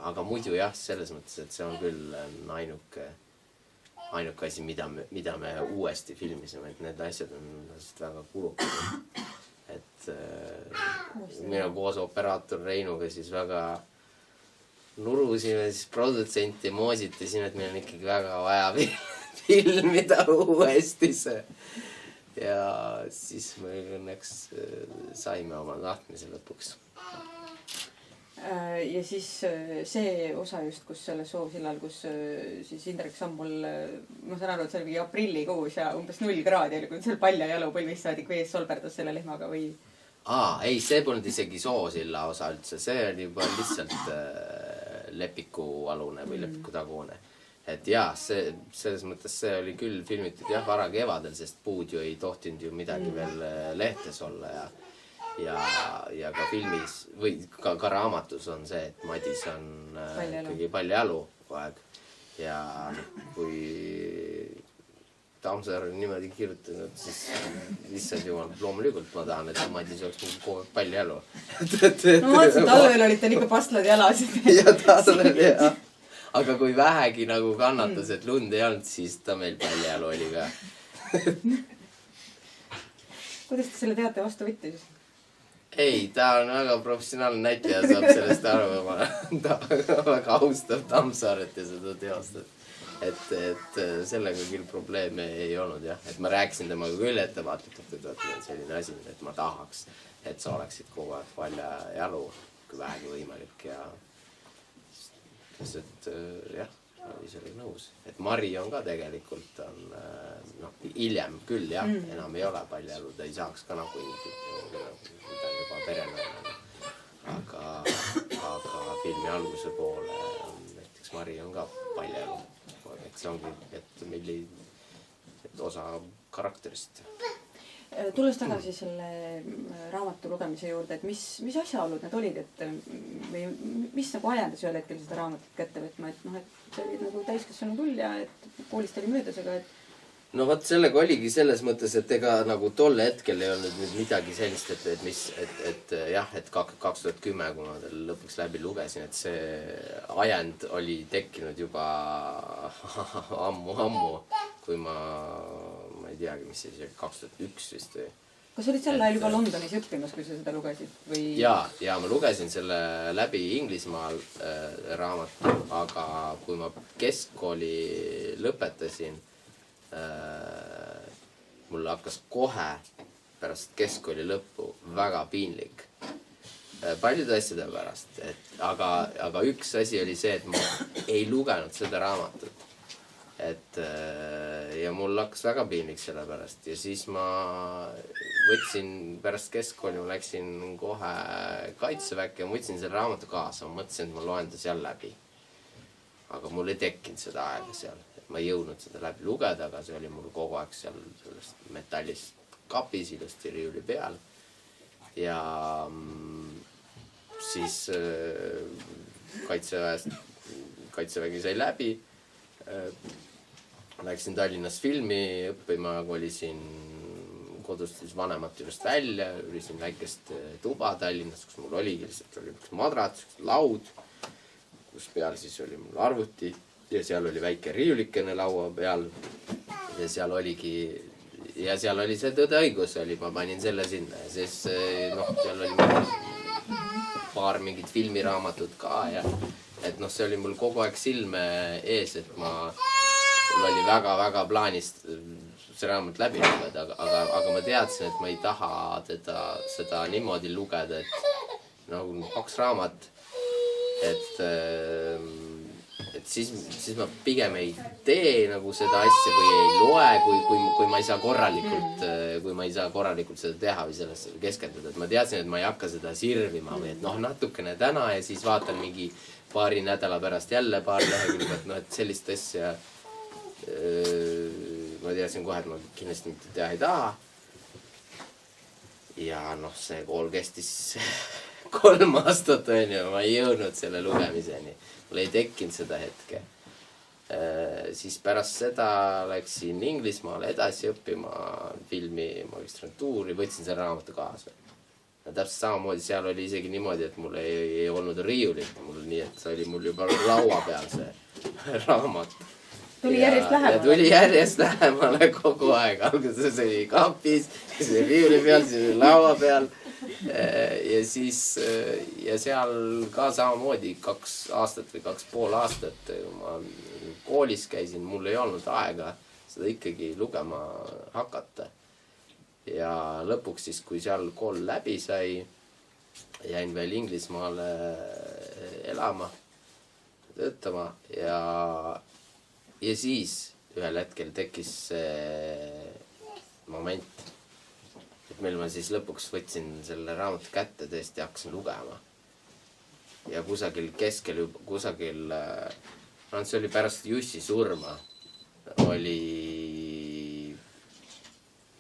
Aga muidu jah, selles mõttes, et see on küll ainuke asi, mida me uuesti filmisime, et need asjad on väga kulukad. Et mina koos operaator Reinuga siis väga nurusime, siis produtsenti moositasime, et meil on ikkagi väga vaja filmida uuesti see. Ja siis me õnneks saime oma tahtmise lõpuks. Ja siis see osa just, kus selles Soosillal, kus siis Indrek Sammul, ma saan aru, et see oli aprillikuus ja umbes 0 kraadi oli, kui seal palja jalu põlvist saadik vees solberdas selle lehmaga või? Ei, see polnud isegi Soosilla osa üldse, see oli juba lihtsalt lepikualune või lepikutagune. Et jah, selles mõttes see oli küll filmitud jah vara kevadel, sest puud ju ei tohtinud ju midagi veel lehtes olla ja ka filmis või ka raamatus on see, et Madis on ikkagi paljajalu kogu aeg ja kui Tammsaar on niimoodi kirjutanud, siis lihtsalt jumal, loomulikult ma tahan, et Madis oleks kogu aeg paljajalu. No ma mõtlesin, talvel olid teil ikka pastlad jalasid. Ja talvel jah. Aga kui vähegi nagu kannatas, et lund ei olnud, siis ta meil paljajalu oli ka. Kuidas te selle teate vastu võttis? Ei, ta on väga professionaalne näitleja, saab sellest aru. Ta väga austab Tammsaaret ja seda teostab. Et sellega küll probleeme ei olnud, jah. Et ma rääkisin temaga küll ettevaatlikult, et on selline asi, et ma tahaks, et sa oleksid kogu aeg paljajalu, kui vähegi võimalik ja sest jah, oli sellega nõus. Et Mari on ka tegelikult hiljem küll jah, enam ei ole paljajalu, ta ei saaks ka nagu ta on juba perenaine. Aga filmi alguse poole näiteks Mari on ka paljajalu. Et see ongi, et meil ei osa karakterist. Tulles tagasi selle raamatu lugemise juurde, et mis asjaolud need olid, või mis nagu ajendas ühel hetkel seda raamatut kätte võtma, et see oli nagu täiskasvanu küll ja et koolist oli möödas, aga et no võt sellega oligi selles mõttes, et ega nagu tol hetkel ei olnud nüüd midagi sellist, et jah, et 2010, kui ma lõpuks läbi lugesin, et see ajend oli tekkinud juba ammu, kui ma ei teagi, mis see 2001 vist või. Kas olid sel ajal juba Londonis õppimas, kui sa seda lugesid? Ja ma lugesin selle läbi Inglismaal raamatu, aga kui ma keskkooli lõpetasin, mulle hakkas kohe pärast keskkooli lõppu väga piinlik. paljude asjade pärast, aga üks asi oli see, et ma ei lugenud seda raamatut. Ja mul hakkas väga piinlik selle pärast ja siis ma võtsin pärast keskkooli, ma läksin kohe kaitseväkke ja ma võtsin selle raamatu kaasa, ma mõtlesin, et ma loen ta seal läbi. Aga mul ei tekkinud seda aega seal, et ma ei jõudnud seda läbi lugeda, aga see oli mul kogu aeg seal sellest metallist kapis, ilusti riiuli peal. Ja siis kaitsevägi sai läbi. Läksin Tallinnas filmi õppima, kolisin kodust siis vanemate juurest välja, ürisin väikest tuba Tallinnas, kus mul oligi lihtsalt oli üks madrats, üks laud, kus peal siis oli mul arvuti ja seal oli väike riiulikene laua peal ja seal oligi ja seal oli see Tõde õigus oli, ma panin selle sinna ja siis seal oli paar mingit filmiraamatut ka ja et see oli mul kogu aeg silme ees, et mul oli väga plaanist see raamat läbi lugeda, aga ma teadsin, et ma ei taha seda niimoodi lugeda, et nagu paks raamat, et siis ma pigem ei tee nagu seda asja või ei loe, kui ma ei saa korralikult seda teha või sellesse keskenduda, et ma teadsin, et ma ei hakka seda sirvima või et natukene täna ja siis vaatan mingi paari nädala pärast jälle paar lehekülge, et sellist asja ma teadsin kohe, et ma kindlasti mitte teha ei taha. Ja see kool kestis 3 aastat ma ei jõudnud selle lugemiseni. Mul ei tekkinud seda hetke. Siis pärast seda läksin Inglismaale edasi õppima filmi magistrantuuri, võtsin selle raamatu kaasa. Ja täpselt samamoodi seal oli isegi niimoodi, et mul ei olnud riiulit, nii et see oli mul juba laua peal see raamat. Tuli järjest lähemale. Ja tuli järjest lähemale kogu aeg. Alguses oli kapis, siis oli riiuli peal, siis oli laua peal. Ja seal ka samamoodi 2 aastat või 2,5 aastat ma koolis käisin, mul ei olnud aega seda ikkagi lugema hakata. Ja lõpuks siis, kui seal kool läbi sai, jäin veel Inglismaale elama, töötama ja siis ühel hetkel tekkis see moment, et meil ma siis lõpuks võtsin selle raamatu kätte, tõesti hakkasin lugema. Ja kusagil keskel, see oli pärast Jussi surma, oli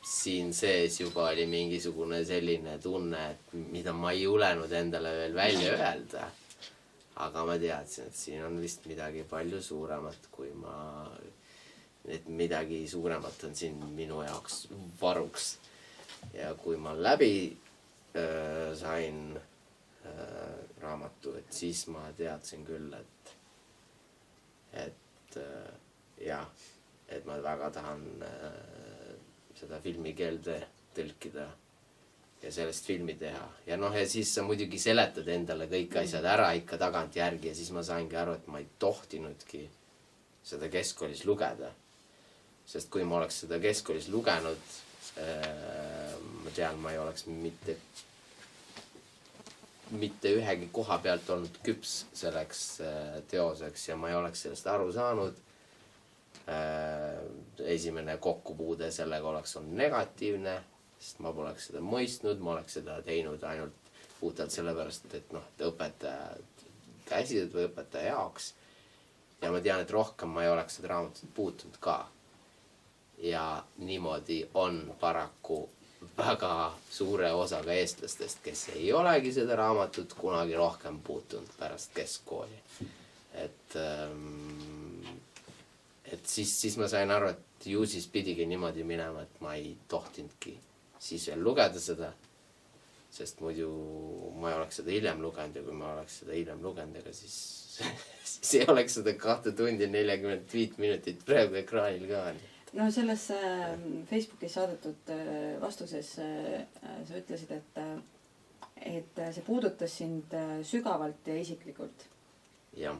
siin sees juba oli mingisugune selline tunne, et mida ma ei julenud endale veel välja öelda. Aga ma teadsin, et siin on vist midagi palju suuremat, et midagi suuremat on siin minu jaoks varuks. Ja kui ma läbi sain raamatu, et siis ma teadsin küll, et ma väga tahan seda filmikeelde tõlkida ja sellest filmi teha. Ja siis sa muidugi seletad endale kõik asjad ära ikka tagant järgi ja siis ma saingi aru, et ma ei tohtinudki seda keskkoolis lugeda. Sest kui ma oleks seda keskkoolis lugenud, ma tean, ma ei oleks mitte ühegi koha pealt olnud küps selleks teoseks ja ma ei oleks sellest aru saanud. Esimene kokkupuude sellega oleks olnud negatiivne, sest ma poleks seda mõistnud, ma oleks seda teinud ainult puhtalt sellepärast, et õpetaja käsid või õpetaja jaoks. Ja ma tean, et rohkem ma ei oleks seda raamatut puutunud ka. Ja niimoodi on paraku väga suure osaga eestlastest, kes ei olegi seda raamatut kunagi rohkem puutunud pärast keskkooli. Et siis ma sain aru, et ju siis pidigi niimoodi minema, et ma ei tohtinudki siis veel lugeda seda, sest muidu ma ei oleks seda hiljem lugenud ja kui ma oleks seda hiljem lugenud, aga siis ei oleks seda 2 tundi 45 minutit praegu ekraanil ka. No selles Facebookis saadetud vastuses sa ütlesid, et see puudutas sind sügavalt ja isiklikult. Jah.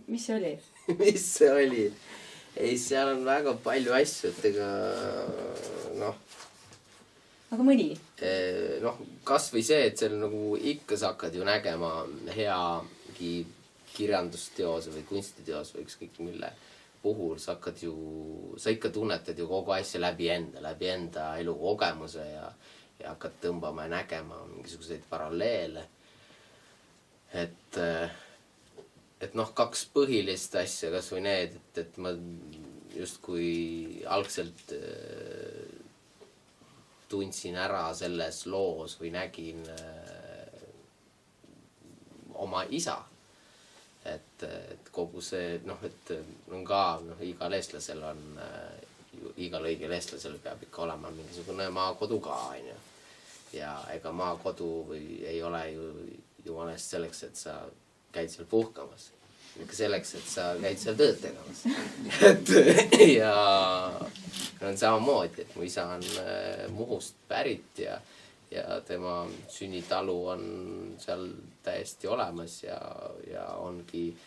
Mis see oli? Mis see oli? Ei, seal on väga palju asju, et ega aga mõni? Noh, kas või see, et seal nagu ikka sa hakkad ju nägema heagi kirjandusteos või kunstiteos või ükskõik mille puhul sa ikka tunnetad ju kogu asja läbi enda elukogemuse ja hakkad tõmbama ja nägema mingisuguseid paralleele. Et noh, 2 põhilist asja, kas või need, et ma justkui algselt tundsin ära selles loos või nägin oma isa. Et kogu see, et on ka, igal eestlasel on, igal õigel eestlasel peab ikka olema mingisugune maakodu ka, on ju. Ja ega maakodu ei ole ju jumalest selleks, et sa käid seal puhkamas. Ikka selleks, et sa käid seal tööd tegemas. Ja on samamoodi, et mu isa on Muhust pärit ja tema sünnitalu on seal täiesti olemas ja ongi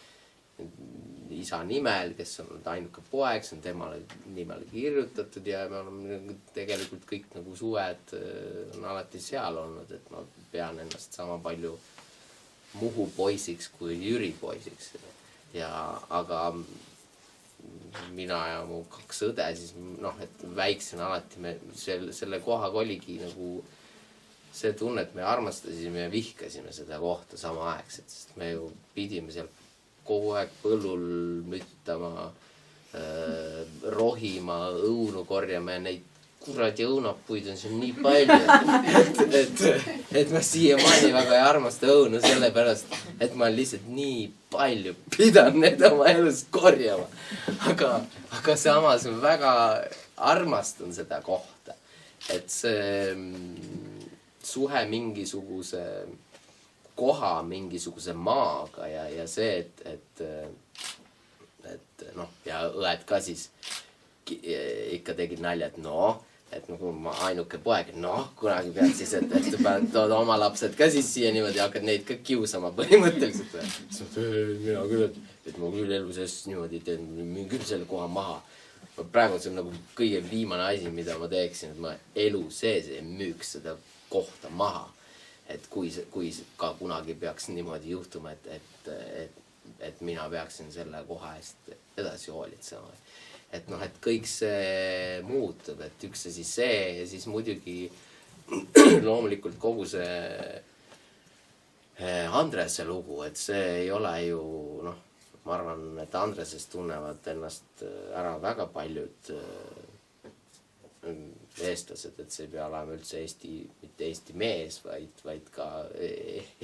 isa nimel, kes on ainuke poeg, see on temale nimele kirjutatud ja me oleme tegelikult kõik nagu suved on alati seal olnud, et ma pean ennast sama palju Muhu poisiks kui Jüri poisiks. Aga mina ja mu 2 õde siis, et väiksena alati me selle kohaga oligi nagu see tunne, et me armastasime ja vihkasime seda kohta samaaegselt, sest me ju pidime seal kogu aeg põllul müttama, rohima, õunu korjama ja neid kuradi õunapuid on siin nii palju, et ma siiamaani väga ei armasta õunu sellepärast, et ma lihtsalt nii palju pidan need oma elus korjama. Aga samas ma väga armastan seda kohta, et see suhe mingisuguse koha, mingisuguse maaga ja see, et ja õed ka siis ikka tegid nalja, et nagu ma ainuke poeg, kunagi pead siis, et sa pead tood oma lapsed ka siis siia niimoodi ja hakkad neid ka kiusama põhimõtteliselt. Mina küll, et ma küll elu sees niimoodi teen, müün küll selle koha maha. Praegu see on nagu kõige viimane asi, mida ma teeksin, et ma elu sees ei müüks seda kohta maha. Et kui ka kunagi peaks niimoodi juhtuma, et mina peaksin selle koha eest edasi hoolitsema. Et kõik see muutub, et üks asi see ja siis muidugi loomulikult kogu see Andrese lugu, et see ei ole ju, ma arvan, et Andresest tunnevad ennast ära väga paljud eestlased, et see ei pea olema üldse mitte Eesti mees, vaid ka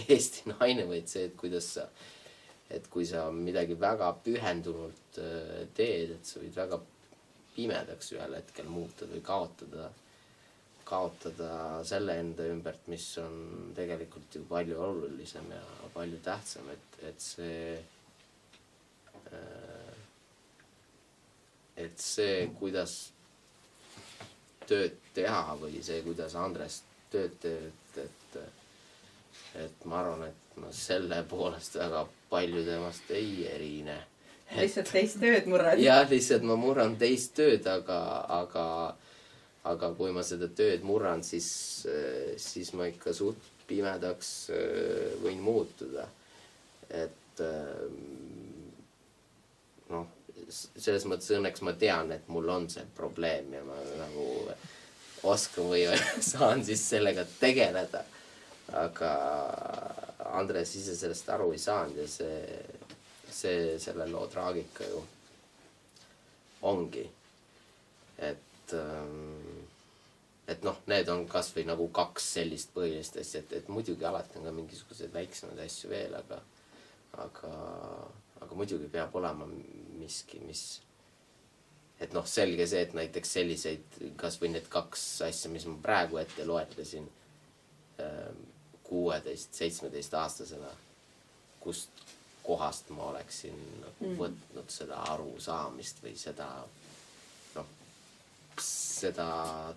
Eesti naine, vaid see, et kui sa midagi väga pühendunult teed, et sa võid väga pimedaks ühel hetkel muutuda või kaotada selle enda ümbert, mis on tegelikult ju palju olulisem ja palju tähtsam, et see, kuidas tööd teha või see, kuidas Andres tööd teeb, et ma arvan, et ma selle poolest väga palju temast ei erine. Lihtsalt teist tööd murrad? Jah, lihtsalt ma murran teist tööd, aga kui ma seda tööd murran, siis ma ikka suht pimedaks võin muutuda. Et selles mõttes õnneks ma tean, et mul on see probleem ja ma nagu oskan või saan siis sellega tegeleda. Aga Andres ise sellest aru ei saanud ja see selle loo traagika ju ongi. Et need on kas või nagu 2 sellist põhilist asja, et muidugi alati on ka mingisugused väiksemaid asju veel, aga muidugi peab olema miski, et selge see, et näiteks selliseid, kas või need 2 asja, mis ma praegu ette loetlesin 16-17 aastasena, kust kohast ma oleksin võtnud seda arusaamist või seda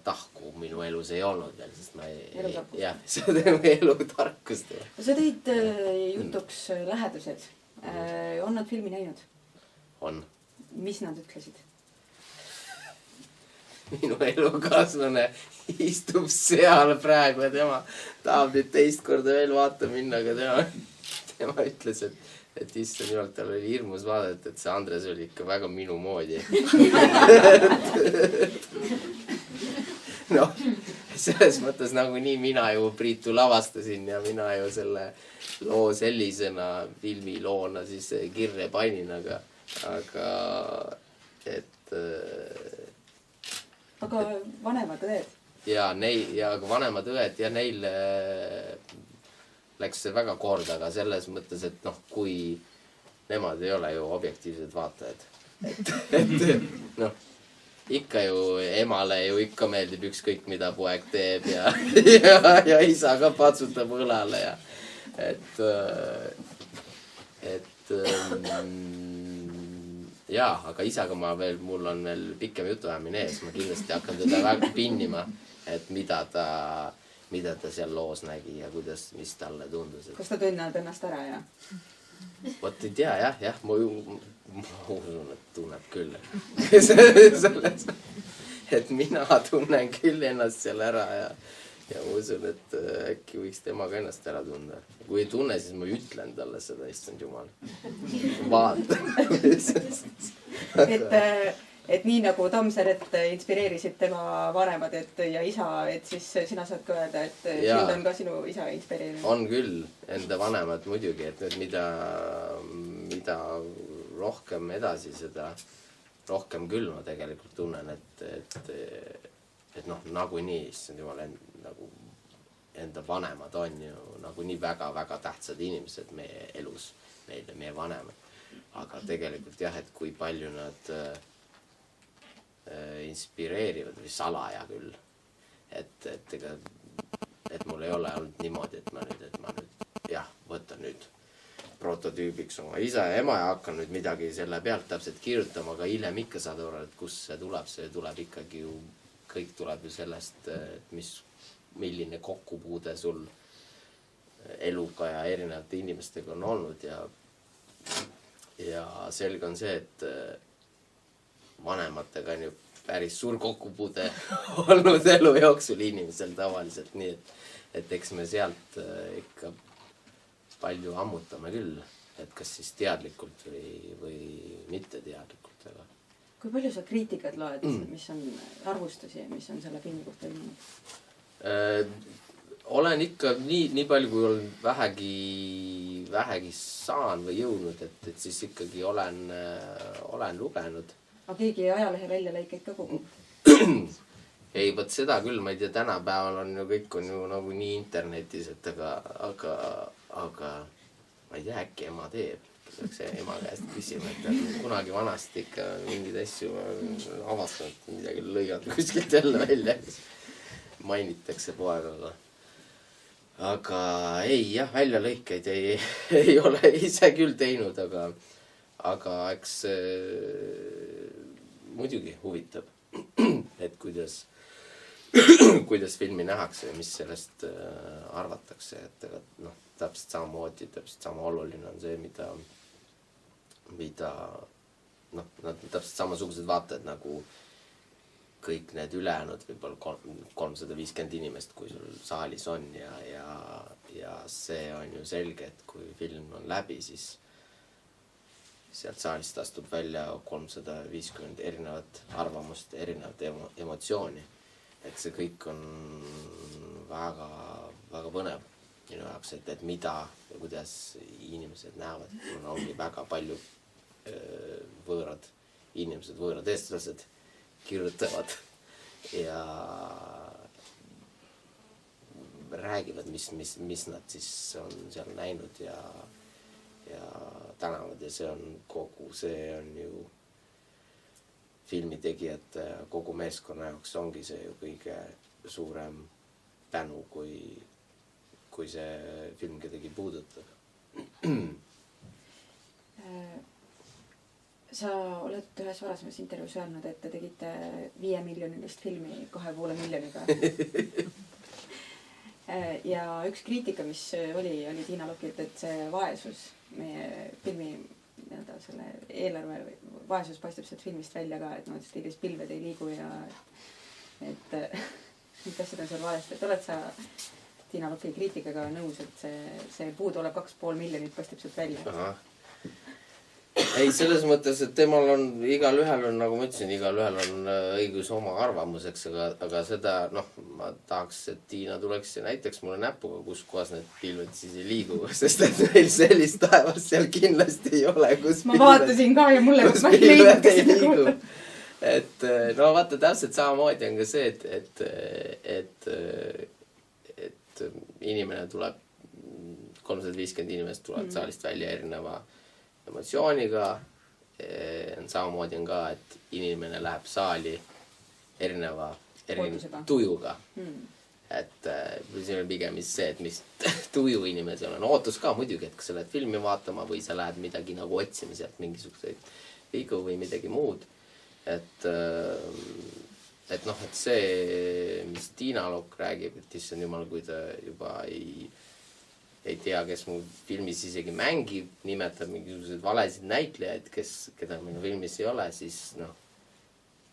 tahku minu elus ei olnud veel, sest ma seda elutarkust. Sa tõid jutuks lähedused. On nad filmi näinud? On. Mis nad ütlesid? minu elukaaslane istub seal praegu ja tema tahab nüüd teist korda veel vaata minna, aga tema ütles, et issand jumal, tal oli hirmus vaadata, et see Andres oli ikka väga minu moodi. Noh, selles mõttes nagunii mina ju Priitu lavastasin ja mina ju selle loo sellisena filmiloona siis kirja panin, aga aga vanemad õed? Ja aga vanemad õed ja neil läks see väga korda, aga selles mõttes, et noh, kui nemad ei ole ju objektiivsed vaatajad. Et noh, ikka ju emale ju ikka meeldib ükskõik mida poeg teeb ja isa ka patsutab õlale ja jaa, aga isaga mul on veel pikem jutuajamine ees, ma kindlasti hakkan teda väga pinnima, et mida ta seal loos nägi ja mis talle tundus. Kas ta tunneb ennast ära ja? Vot ei tea, jah, ma usun, et tunneb küll. Selles, et mina tunnen küll ennast seal ära ja ma usun, et äkki võiks tema ka ennast ära tunda. Kui ei tunne, siis ma ütlen talle seda, issand jumal. Vaata. Et nii nagu Tammsaret inspireerisid tema vanemad ja isa, et siis sina saad ka öelda, et sind on ka sinu isa inspireerinud. On küll enda vanemad muidugi, et mida rohkem edasi, seda rohkem küll ma tegelikult tunnen, et noh, nagunii, issand jumal, nagu enda vanemad on ju nagunii väga-väga tähtsad inimesed meie elus, meie vanemad. Aga tegelikult jah, et kui palju nad inspireerivad või salaja küll. Et mul ei ole olnud niimoodi, et ma nüüd jah, võtan nüüd prototüübiks oma isa ja ema ja hakkan nüüd midagi selle pealt täpselt kirjutama, aga hiljem ikka saad aru, et kus see tuleb ikkagi ju, kõik tuleb ju sellest, milline kokkupuude sul eluga ja erinevate inimestega on olnud ja selge on see, et vanematega on ju päris suur kokkupuude olnud elu jooksul inimesel tavaliselt, nii et eks me sealt ikka palju ammutame küll, et kas siis teadlikult või mitte teadlikult. Kui palju sa kriitikat loed, mis on arvustusi, mis on selle filmi kohta ilmunud? Olen ikka nii palju, kui olen vähegi saan või jõudnud, et siis ikkagi olen lugenud. Aga keegi ajalehe väljalõikeid ka kogu? Ei, võt seda küll, ma ei tea, tänapäeval on ju kõik on ju nagu nii internetis, et aga ma ei tea, äkki ema teeb. Peaks ema käest küsima, et kunagi vanasti ikka mingid asju avastanud, midagi lõiganud kuskilt jälle välja. Mainitakse poega, aga ei jah, väljalõikeid ei ole ise küll teinud, aga eks muidugi huvitab, et kuidas filmi nähakse ja mis sellest arvatakse, et noh, täpselt samamoodi, täpselt sama oluline on see, mida noh, nad täpselt samasugused vaatajad nagu kõik need ülejäänud võib-olla 350 inimest, kui sul saalis on ja see on ju selge, et kui film on läbi, siis sealt saalist astub välja 350 erinevat arvamust, erinevat emotsiooni. Et see kõik on väga, väga põnev minu jaoks, et mida ja kuidas inimesed näevad. Mul ongi väga palju võõrad inimesed, võõrad eestlased kirjutavad ja räägivad, mis nad siis on seal näinud ja tänavad ja see on ju filmitegijate kogu meeskonna jaoks ongi see ju kõige suurem tänu, kui see film kedagi puudutab. Sa oled ühes varasemas intervjuus öelnud, et te tegite 5 miljonilist filmi 2,5 miljoniga. Ja üks kriitika, mis oli Tiina Lokilt, et see vaesus meie filmi selle eelarve vaesus paistab sealt filmist välja ka, et stiilis pilved ei liigu ja et need asjad on seal valesti. Et oled sa Tiina Lokki kriitikaga nõus, et see puudu olev 2,5 miljonit paistab sealt välja? Ei, selles mõttes, et temal on, igal ühel on, nagu ma ütlesin, igal ühel on õigus oma arvamuseks, aga seda, ma tahaks, et Tiina tuleks ja näiteks mulle näpuga, kus kohas need pilved siis ei liigu, sest et meil sellist taevast seal kindlasti ei ole, ma vaatasin ka ja mulle kus pilved ei liigu. Et vaata, täpselt samamoodi on ka see, et inimene tuleb, 350 inimest tulevad saalist välja erineva emotsiooniga, samamoodi on ka, et inimene läheb saali erineva tujuga. Et see on pigem see, et mis tuju inimesel on. Ootus ka muidugi, et kas sa lähed filmi vaatama või sa lähed midagi nagu otsima sealt mingisuguseid vigu või midagi muud. Et see, mis Tiina Lokk räägib, et issand jumal, kui ta juba ei tea, kes mu filmis isegi mängib, nimetab mingisuguseid valesid näitlejaid, keda minu filmis ei ole, siis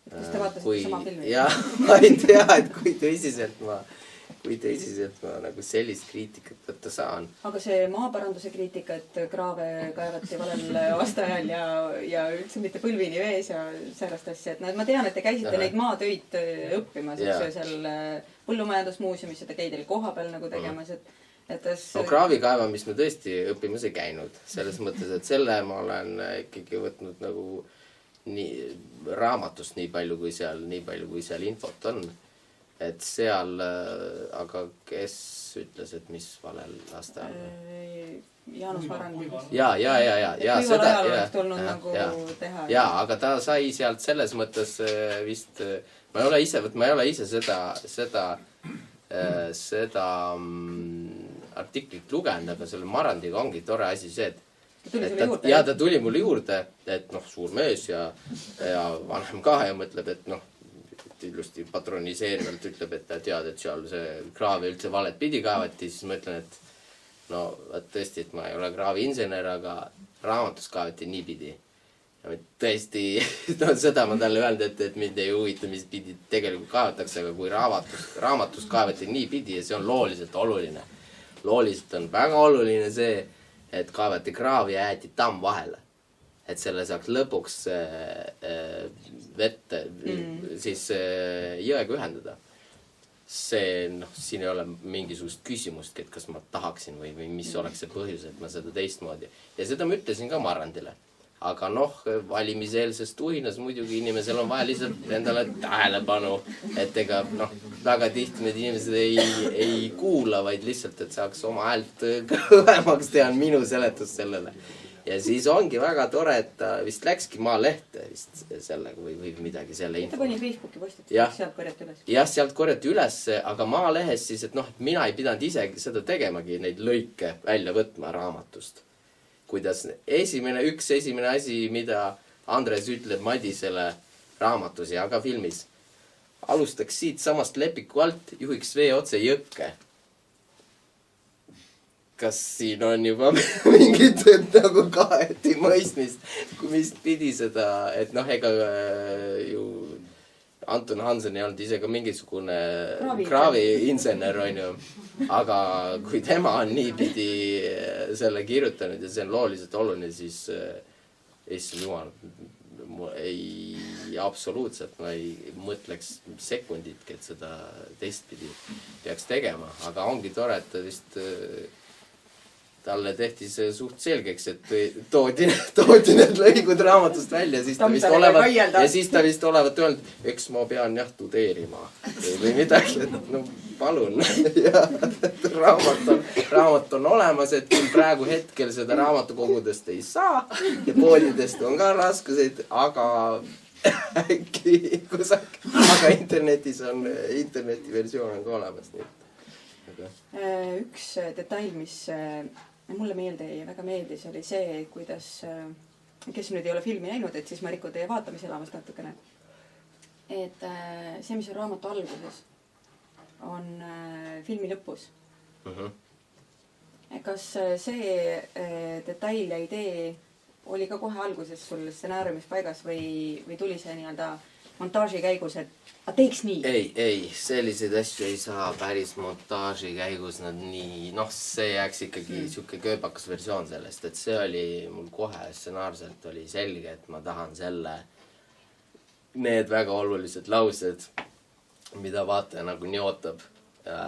kas te vaatasite sama filmi? Jah, ma ei tea, et kui tõsiselt ma nagu sellist kriitikat võtta saan. Aga see maaparanduse kriitika, et kraave kaevati valel aastaajal ja üldse mitte põlvini vees ja särast asja, et ma tean, et te käisite neid maatöid õppimas, seal põllumajandusmuuseumis ja te käid koha peal nagu tegemas, kraavi kaevamist me tõesti õppimas ei käinud. Selles mõttes, et selle ma olen ikkagi võtnud nagu raamatust nii palju, kui seal infot on. Et seal, aga kes ütles, et mis valel aastaajal? Jaanus Varang. Ja, seda oleks tulnud nagu teha. Ja, aga ta sai sealt selles mõttes vist, ma ei ole ise seda artiklit lugenud, aga selle Marandiga ongi tore asi see, et ta tuli mulle juurde, et suur mees ja vanem ka ja mõtleb, et ilusti patroniseerivalt ütleb, et ta tead, et seal see kraavi üldse valet pidi kaevati, siis ma ütlen, et tõesti, et ma ei ole kraavi insener, aga raamatus kaevati nii pidi. Ja tõesti, seda ma talle öelnud, et mind ei huvita, mis pidi tegelikult kaevatakse, aga kui raamatus kaevati nii pidi ja see on looliselt oluline. Looliselt on väga oluline see, et kaevati kraavi ja jäeti tamm vahele. Et selle saaks lõpuks vette siis jõega ühendada. See, siin ei ole mingisugust küsimust, et kas ma tahaksin või mis oleks see põhjus, et ma seda teistmoodi. Ja seda ma ütlesin ka Marandile. Aga valimiseelses tuhinas muidugi inimesel on vaja lihtsalt endale tähelepanu, et ega väga tihti need inimesed ei kuula, vaid lihtsalt, et saaks oma häält kõvemaks teha minu seletus sellele. Ja siis ongi väga tore, et ta vist läkski Maalehte vist sellega või midagi selle info. Ta pani Facebooki postitus, sealt korjati üles. Jah, sealt korjati üles, aga Maalehes siis, et mina ei pidanud isegi seda tegemagi, neid lõike välja võtma raamatust. Kuidas üks esimene asi, mida Andres ütleb Madisele raamatus ja ka filmis. Alustaks siit samast lepiku alt, juhiks vee otse jõkke. Kas siin on juba mingit nagu kaheti mõistmist, mis pidi seda, et ega ju Anton Hansen ei olnud ise ka mingisugune kraavi insener, on ju. Aga kui tema on niipidi selle kirjutanud ja see on looliselt oluline, siis issand jumal, absoluutselt ma ei mõtleks sekunditki, et seda teistpidi peaks tegema. Aga ongi tore, et ta vist talle tehti see suht selgeks, et toodi need lõigud raamatust välja ja siis ta vist olevat öelnud, eks ma pean tudeerima või midagi, et palun. Raamat on olemas, et küll praegu hetkel seda raamatukogudest ei saa ja poodidest on ka raskuseid, aga äkki kusagil, aga internetiversioon on ka olemas. Üks detail, mis mulle väga meeldis, oli see, kuidas, kes nüüd ei ole filmi näinud, et siis ma rikun teie vaatamiselamast natukene. Et see, mis on raamatu alguses, on filmi lõpus. Kas see detail ja idee oli ka kohe alguses sul stsenaariumis paigas või tuli see nii-öelda montaaži käigus, et teiks nii? Ei, selliseid asju ei saa päris montaaži käigus nad nii, see jääks ikkagi siuke kööbakas versioon sellest, et see oli mul kohe stsenaarselt oli selge, et ma tahan need väga olulised laused, mida vaataja nagu nii ootab,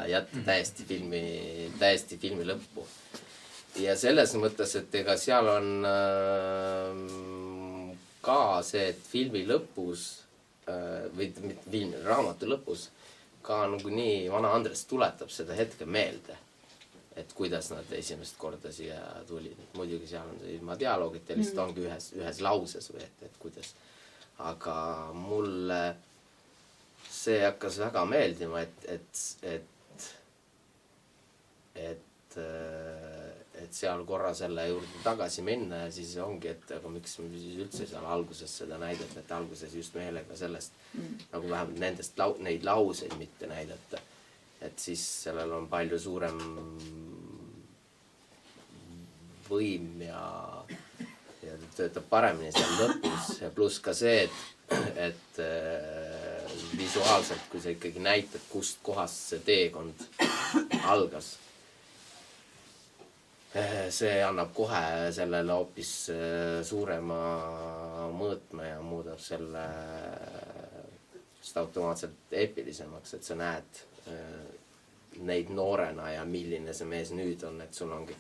jätta täiesti filmi lõppu. Ja selles mõttes, et ega seal on ka see, et filmi lõpus või raamatu lõpus ka nagu nii vana Andres tuletab seda hetke meelde, et kuidas nad esimest korda siia tulid. Muidugi seal on see ilma dialoogit ja lihtsalt ongi ühes lauses või et kuidas. Aga mulle see hakkas väga meeldima, et seal korra selle juurde tagasi minna ja siis ongi, et aga miks me siis üldse seal alguses seda näidata, et alguses just meelega sellest nagu vähemalt nendest neid lauseid mitte näidata, et siis sellel on palju suurem võim ja töötab paremini seal lõpus ja pluss ka see, et visuaalselt, kui sa ikkagi näitad, kust kohast see teekond algas, see annab kohe sellele hoopis suurema mõõtme ja muudab selle automaatselt eepilisemaks, et sa näed neid noorena ja milline see mees nüüd on, et sul ongi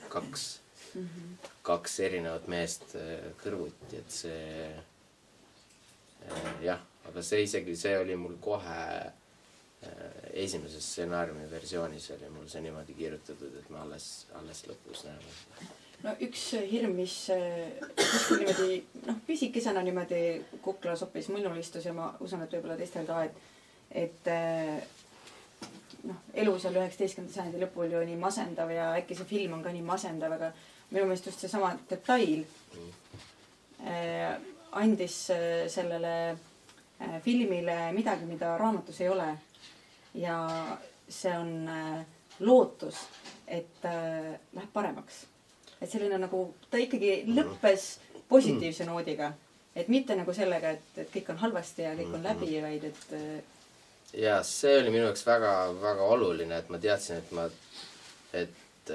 kaks erinevat meest kõrvuti, et see aga see oli mul kohe esimeses stsenaariumi versioonis oli mul see niimoodi kirjutatud, et ma alles lõpus näen. No üks hirm, mis kuskil niimoodi, pisikesena niimoodi kuklasopis mõnul istus ja ma usun, et võib-olla teistel ka, et elu seal 19. sajandi lõpul ju nii masendav ja äkki see film on ka nii masendav, aga minu meelest just seesama detail andis sellele filmile midagi, mida raamatus ei ole. Ja see on lootus, et läheb paremaks. Et selline nagu, ta ikkagi lõppes positiivse noodiga. Et mitte nagu sellega, et kõik on halvasti ja kõik on läbi, vaid et... Ja see oli minu jaoks väga, väga oluline, et ma teadsin, et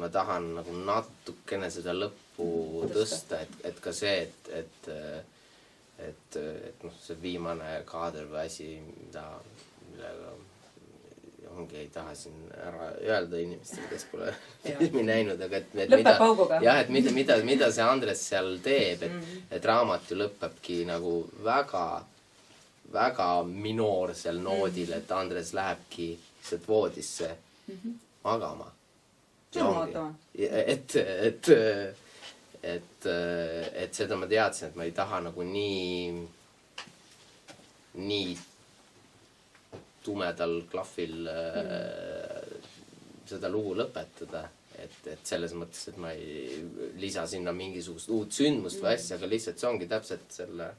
ma tahan nagu natukene seda lõppu tõsta, et ka see, et see viimane kaader või asi, millega ongi ei taha siin ära öelda inimestele, kes pole filmi näinud, aga lõpeb pauguga. Jah, et mida see Andres seal teeb, et raamat ju lõpebki nagu väga, väga minoorsel noodil, et Andres lähebki sealt voodisse magama. Et seda ma teadsin, et ma ei taha nagu nii tumedal klahvil seda lugu lõpetada, et selles mõttes, et ma ei lisa sinna mingisugust uut sündmust või asja, aga lihtsalt see ongi täpselt selle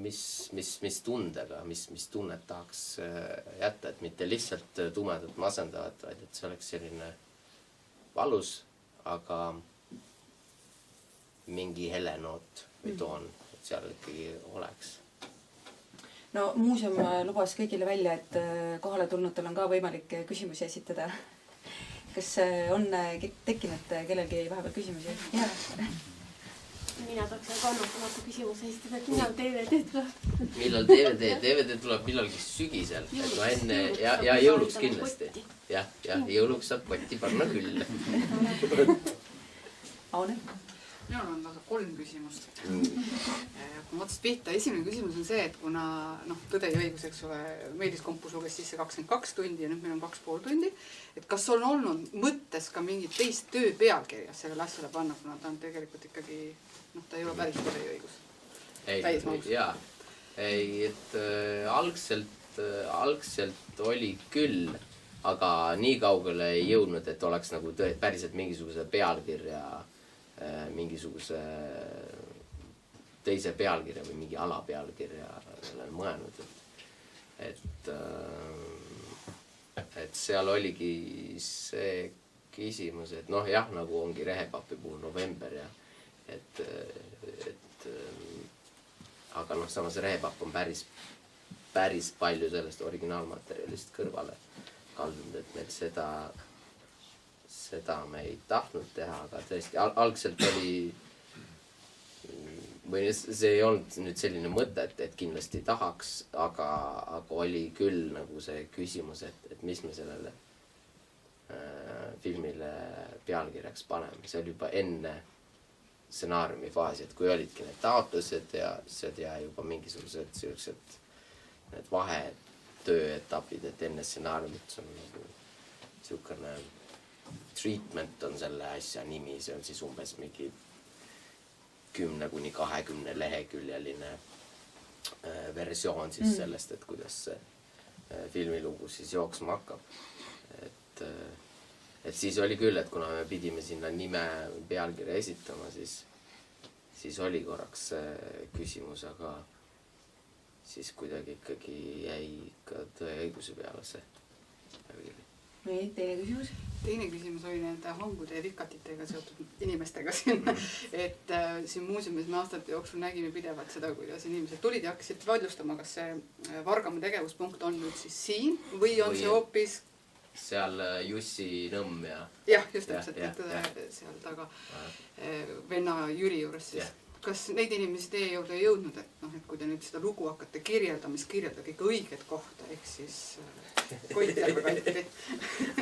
mis tundega, mis tunnet tahaks jätta, et mitte lihtsalt tumedat masendavat, vaid et see oleks selline valus, aga mingi hele noot või toon, et seal ikkagi oleks. No muuseum lubas kõigile välja, et kohale tulnutel on ka võimalik küsimusi esitada. Kas on tekkinud kellelgi vahepeal küsimusi? Mina tahaks kannatamatu küsimuse esitada, et millal DVD tuleb? Millal DVD? DVD tuleb millalgi sügisel. Ja jõuluks kindlasti. Ja jõuluks saab kotti panna küll. Aune? Minul on lausa 3 küsimust. Kui ma otsast pihta, esimene küsimus on see, et kuna Tõde ja õigus, eks ole, Meelis Kompus luges sisse 22 tundi ja nüüd meil on 2,5 tundi, et kas on olnud mõttes ka mingit teist töö pealkirja sellele asjale panna, kuna ta on tegelikult ikkagi, ta ei ole päris Tõde ja õigus. Ei, et algselt oli küll, aga nii kaugele ei jõudnud, et oleks nagu päriselt mingisuguse pealkirja mingisuguse teise pealkirja või mingi alapealkirja olen mõelnud, et seal oligi see küsimus, et nagu ongi Rehepapi puhul november et aga noh, samas Rehepapp on päris palju sellest originaalmaterjalist kõrvale kaldunud, et meil seda me ei tahtnud teha, aga tõesti algselt oli, või see ei olnud nüüd selline mõte, et kindlasti tahaks, aga oli küll nagu see küsimus, et mis me sellele filmile pealkirjaks paneme. See oli juba enne stsenaariumi faasi, et kui olidki need taotlused ja juba mingisugused sellised need vahetööetapid, et enne stsenaariumit on nagu niisugune treatment on selle asja nimi, see on siis umbes mingi 10-20 leheküljeline versioon siis sellest, et kuidas see filmilugu siis jooksma hakkab. Et siis oli küll, et kuna me pidime sinna nime pealkirja esitama, siis oli korraks küsimus, aga siis kuidagi ikkagi jäi ka Tõe ja õiguse peale see pealkiri. Nii, teine küsimus? Teine küsimus oli nende hangude ja vikatitega seotud inimestega siin. Et siin muuseumis me aastate jooksul nägime pidevalt seda, kuidas inimesed tulid ja hakkasid vaidlustama, kas see Vargamäe tegevuspunkt on nüüd siis siin või on see hoopis seal Jussi Nõmm ja... Jah, just täpselt, seal taga venna Jüri juures siis. Kas neid inimesi teie juurde ei jõudnud, et kui te nüüd seda lugu hakkate kirjeldama, siis kirjeldage ikka õiget kohta, ehk siis Koitjärve kanti.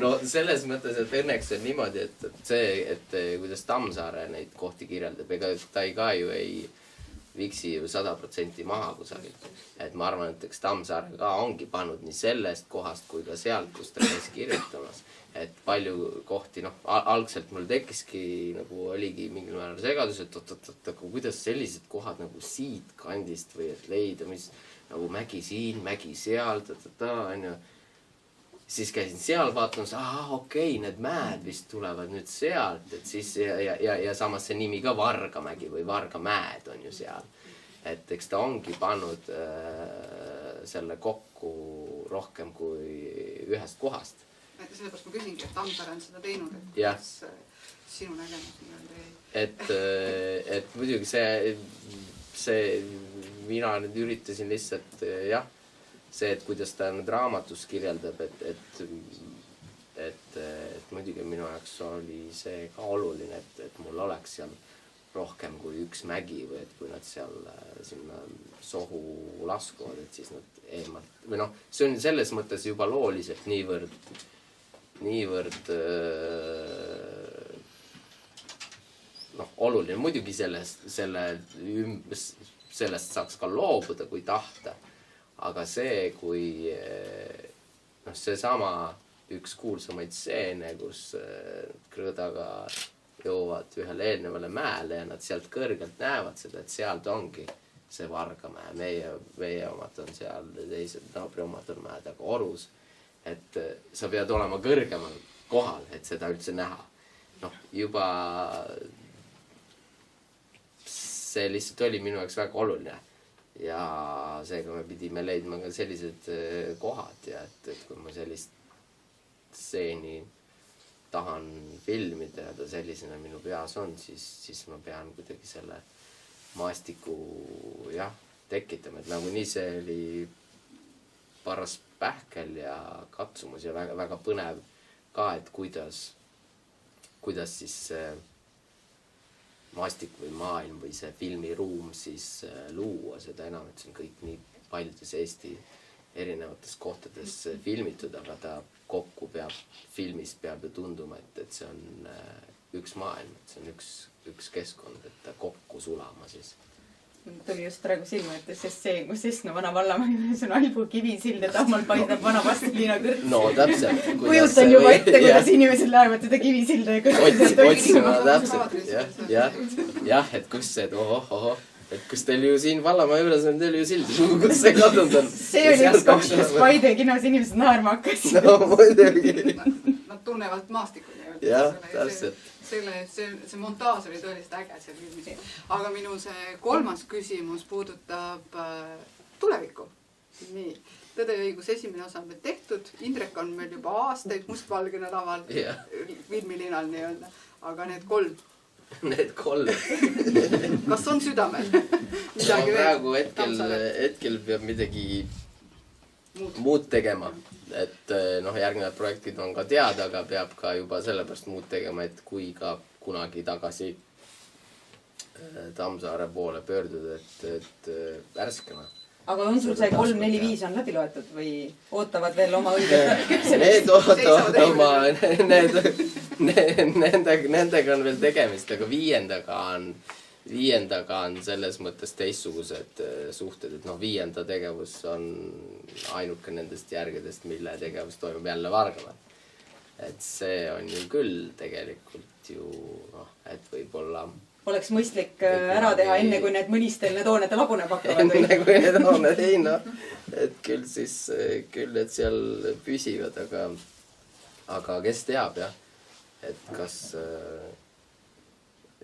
No selles mõttes, et õnneks on niimoodi, et see, et kuidas Tammsaare neid kohti kirjeldab, ega ta ka ju ei viksi ju 100% maha kusagilt. Et ma arvan, et eks Tammsaare ka ongi pannud nii sellest kohast kui ka sealt, kus ta käis kirjutamas. Et palju kohti, algselt mul tekkiski, nagu oligi mingil määral segadus, et aga kuidas sellised kohad nagu siit kandist või et leida, mis nagu mägi siin, mägi seal, on ju. Siis käisin seal vaatamas, okei, need mäed vist tulevad nüüd sealt, et siis ja samas see nimi ka Vargamägi või Vargamäed on ju seal. Et eks ta ongi pannud selle kokku rohkem kui ühest kohast. Sellepärast ma küsingi, et Tammsaare on seda teinud, et kas sinu nägemus nii-öelda ei... Et muidugi see mina nüüd üritasin lihtsalt, see, et kuidas ta nüüd raamatus kirjeldab, et muidugi minu jaoks oli see ka oluline, et mul oleks seal rohkem kui üks mägi või et kui nad seal sinna sohu laskuvad, et siis nad eemalt või see on selles mõttes juba looliselt niivõrd oluline. Muidugi sellest saaks ka loobuda, kui tahta. Aga see, kui seesama üks kuulsamaid stseene, kus Krõõdaga jõuavad ühele eelnevale mäele ja nad sealt kõrgelt näevad seda, et sealt ongi see Vargamäe. Meie omad on seal, teised naabri omad on mäe taga Orus. Et sa pead olema kõrgemal kohal, et seda üldse näha. Juba see lihtsalt oli minu jaoks väga oluline. Ja seega me pidime leidma ka sellised kohad ja et kui ma sellist stseeni tahan filmida ja ta sellisena minu peas on, siis ma pean kuidagi selle maastiku tekitama. Et nagu nii see oli paras pähkel ja katsumus ja väga, väga põnev ka, et kuidas siis maastik või maailm või see filmiruum siis luua, seda enam, et see on kõik nii paljudes Eesti erinevates kohtades filmitud, aga ta kokku filmis peab ju tunduma, et see on üks maailm, et see on üks keskkond, et ta kokku sulama siis. Tuli just praegu silma, et see, kus Esno vana vallamäe on Albu Kivisild ja tahmal paisneb vana Vastseliina kõrts. No täpselt. Kujutan juba ette, kuidas inimesed lähevad seda Kivisilda ja otsima täpselt. Jah, et kus see, et kus teil ju siin Vallamäe juures on teil ju sild, kus see kadunud on. See oli üks koht, kus Paide kinos inimesed naerma hakkasid. No muidugi. Nad tunnevad maastikku. Jah, täpselt. See montaaž oli tõeliselt äge seal filmis. Aga minu see kolmas küsimus puudutab tulevikku. Nii, Tõde ja õigus esimene osa on meil tehtud. Indrek on meil juba aastaid mustvalgena laval filmilinal nii-öelda. Aga need 3 Need 3. Kas on südamel? Praegu hetkel peab midagi muud tegema. Et järgnevad projektid on ka teada, aga peab ka juba sellepärast muud tegema, et kui ka kunagi tagasi Tammsaare poole pöörduda, et värskena. Aga on sul see 3, 4, 5 on läbi loetud või ootavad veel oma õiget? Need ootavad oma, nendega on veel tegemist, aga 5. on selles mõttes teistsugused suhted, et 5. tegevus on ainuke nendest järgedest, mille tegevus toimub jälle Vargamäel. Et see on ju küll tegelikult ju, et võib-olla oleks mõistlik ära teha enne, kui need mõnistel need hooned laguneb hakkavad. Enne kui need hooned, et küll siis, küll need seal püsivad, aga kes teab jah, et kas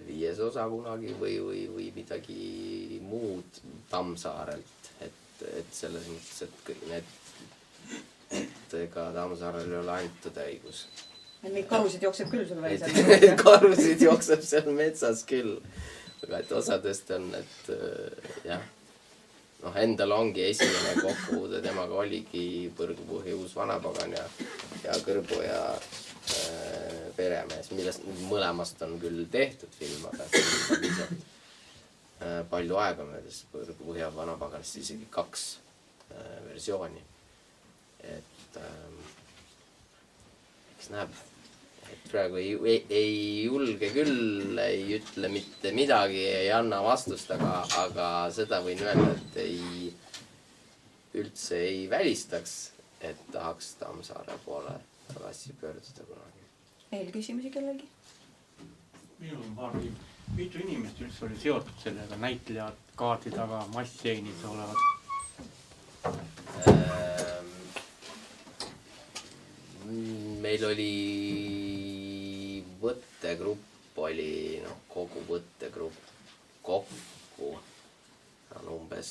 5. osa kunagi või midagi muud Tammsaarelt, et selles mõttes, et kõik need, et ega Tammsaarel ei ole ainult tõdeõigus. Neid karusid jookseb küll sul veel seal. Neid karusid jookseb seal metsas küll. Aga et osadest on, et jah. Endal ongi esimene kokkupuude, temaga oligi Põrgupuhhi uus vanapagan ja Kõrboja peremees, millest mõlemast on küll tehtud film, aga see on palju aega möödas Põrgupuhhi ja vanapaganist isegi 2 versiooni. Et kes näeb, et praegu ei julge küll, ei ütle mitte midagi, ei anna vastust, aga seda võin öelda, et üldse ei välistaks, et tahaks Tammsaare poole tagasi pöörduda kunagi. Veel küsimusi kellelgi? Minul on paar küsimus. Mitu inimest üldse oli seotud sellega, näitlejad, kaardi taga, massjeinis olevad? Meil oli võttegrupp, oli kogu võttegrupp kokku on umbes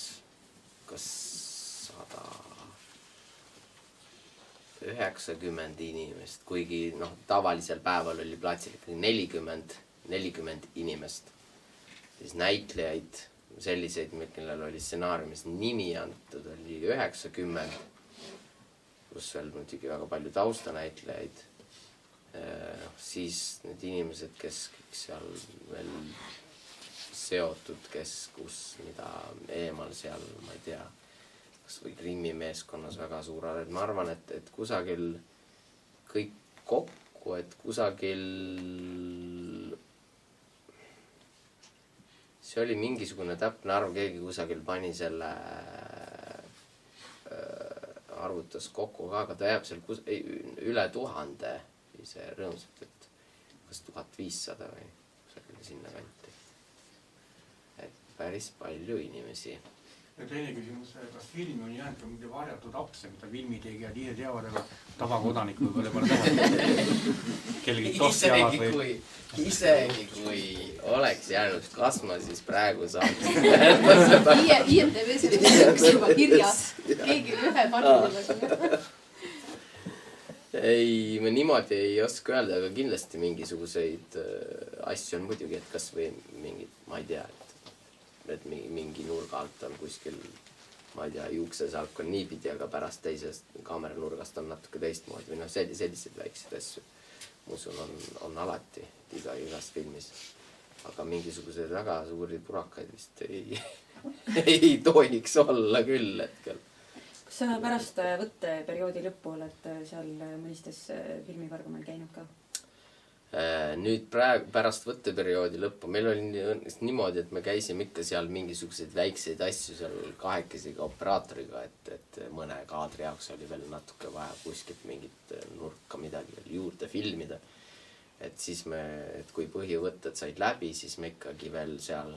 kas 190 inimest, kuigi tavalisel päeval oli platsil 40 inimest. Siis näitlejaid, selliseid, kellel oli stsenaariumis nimi antud, oli 90, kus veel muidugi väga palju taustanäitlejaid. Siis need inimesed, kes seal veel seotud, kes kus, mida eemal seal, ma ei tea, kas või Krimmi meeskonnas väga suured. Ma arvan, et kusagil kõik kokku, et kusagil see oli mingisugune täpne arv, keegi kusagil pani selle arvutas kokku ka, aga ta jääb seal üle 1000 see rõõmsalt, et kas 1500 või kusagil sinna kanti. Et päris palju inimesi. Ja teine küsimus, kas filmi on jäänud ka mingi varjatud apse, mida filmitegijad ise teavad, aga tavakodanik võib-olla pole teavad? Kellegi tossi alad või? Isegi kui oleks jäänud kasma, siis praegu saaks. IMDB-s oli juba kirjas. Keegi ühe parmidega. Ei, me niimoodi ei oska öelda, aga kindlasti mingisuguseid asju on muidugi, et kas või mingid, ma ei tea, et mingi nurga alt on kuskil, ma ei tea, juuksesalk on niipidi, aga pärast teisest kaameranurgast on natuke teistmoodi või selliseid väikseid asju. Ma usun, on alati igast filmis. Aga mingisuguseid väga suuri purakaid vist ei tohiks olla küll hetkel. Kas sa pärast võtteperioodi lõppu oled seal mõnistes filmivargumail käinud ka? Nüüd pärast võtteperioodi lõppu meil oli niimoodi, et me käisime ikka seal mingisuguseid väikseid asju seal kahekesiga operaatoriga, et mõne kaadri jaoks oli veel natuke vaja kuskilt mingit nurka midagi veel juurde filmida. Et siis et kui põhivõtted said läbi, siis me ikkagi veel seal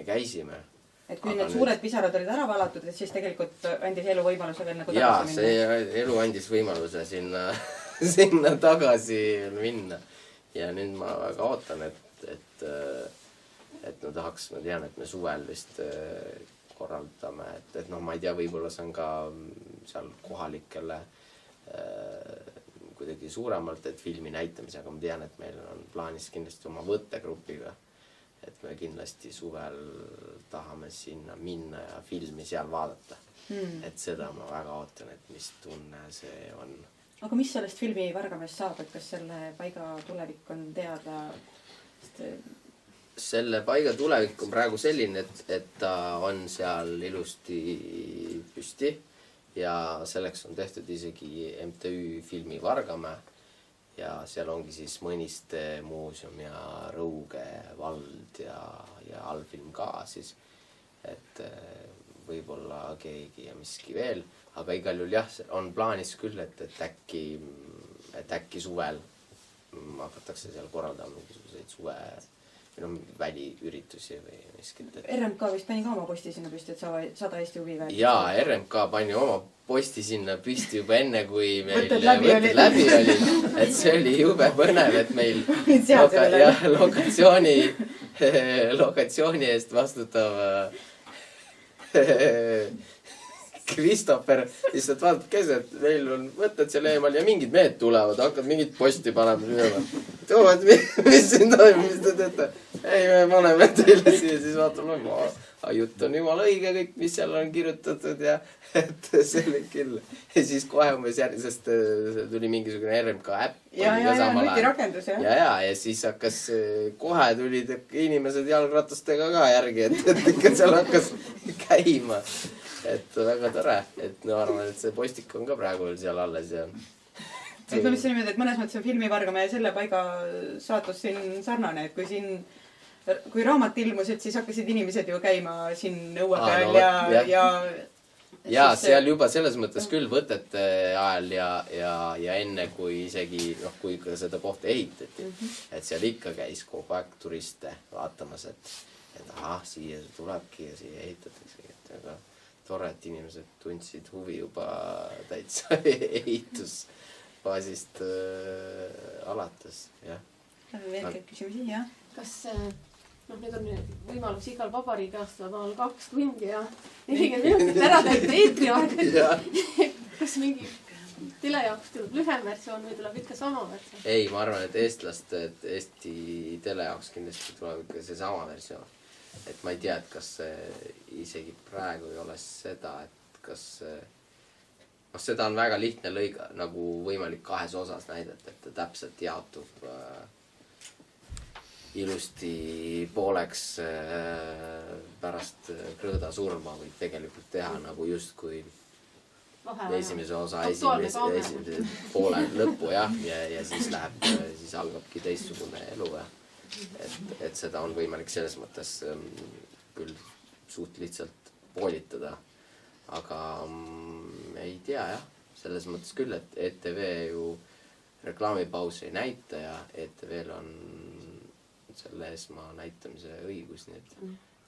käisime. Et kui need suured pisarad olid ära valatud, et siis tegelikult andis elu võimaluse veel nagu tagasi minna? Jaa, see elu andis võimaluse sinna tagasi minna. Ja nüüd ma väga ootan, et ma tahaks, ma tean, et me suvel vist korraldame, et ma ei tea, võib-olla see on ka seal kohalikele kuidagi midagi suuremalt, et filmi näitamise, aga ma tean, et meil on plaanis kindlasti oma võttegrupiga, et me kindlasti suvel tahame sinna minna ja filmi seal vaadata. Et seda ma väga ootan, et mis tunne see on. Aga mis sellest filmi Vargamäest saab, et kas selle paiga tulevik on teada? Selle paiga tulevik on praegu selline, et ta on seal ilusti püsti ja selleks on tehtud isegi MTÜ Filmi Vargamäe ja seal ongi siis Mõniste muuseum ja Rõuge vald ja allfilm ka siis, et võib-olla keegi ja miski veel, aga igal juhul jah, on plaanis küll, et äkki suvel hakatakse seal korraldama mingisuguseid suve väliüritusi või miskit. RMK vist pani ka oma posti sinna püsti, et saada Eesti huvi väärtus. Jaa, RMK pani oma posti sinna püsti juba enne, kui meil võtted läbi oli. Et see oli jube põnev, et meil lokatsiooni eest vastutav Kristoffer lihtsalt vaatab käes, et meil on võtted seal eemal ja mingid mehed tulevad, hakkad mingit posti panema. Toovad, mis siin toimub, mis te teete? Ei, me paneme teile siia, siis vaatame, jutt on jumala õige kõik, mis seal on kirjutatud ja et see oli küll. Ja siis kohe umbes sest tuli mingisugune RMK äpp. Ja, nutirakendus, jah. Ja siis hakkas, kohe tulid inimesed jalgratastega ka järgi, et ikka seal hakkas käima. Et väga tore, et ma arvan, et see postik on ka praegu veel seal alles ja... Ütleme see niimoodi, et mõnes mõttes on Filmi Vargamäe ja selle paiga saatus siin sarnane, et kui raamat ilmus, et siis hakkasid inimesed ju käima siin õue peal ja seal juba selles mõttes küll võtete ajal ja enne kui isegi, kui ka seda kohta ehitati, et seal ikka käis kogu aeg turiste vaatamas, et siia tulebki ja siia ehitatakse, aga tore, et inimesed tundsid huvi juba täitsa ehitusbaasist alates, jah. Veel küsimusi, jah. Kas nüüd on võimalus igal vabariigi aastal 2 tundi ja 40 minutit ära täita eetriaeg? Kas mingi tele jaoks tuleb lühem versioon või tuleb ikka sama versioon? Ei, ma arvan, et Eesti tele jaoks kindlasti tuleb ikka see sama versioon. Et ma ei tea, et kas isegi praegu ei ole seda, et kas seda on väga lihtne nagu võimalik 2 osas näidata, et ta täpselt jaotub ilusti pooleks pärast Krõõda surma võib tegelikult teha nagu justkui esimese osa esimese poole lõppu ja siis algabki teistsugune elu ja et seda on võimalik selles mõttes küll suht lihtsalt poolitada, aga ei tea jah, selles mõttes küll, et ETV ju reklaamipausi ei näita ja ETV-l on selle esma näitamise õigus, nii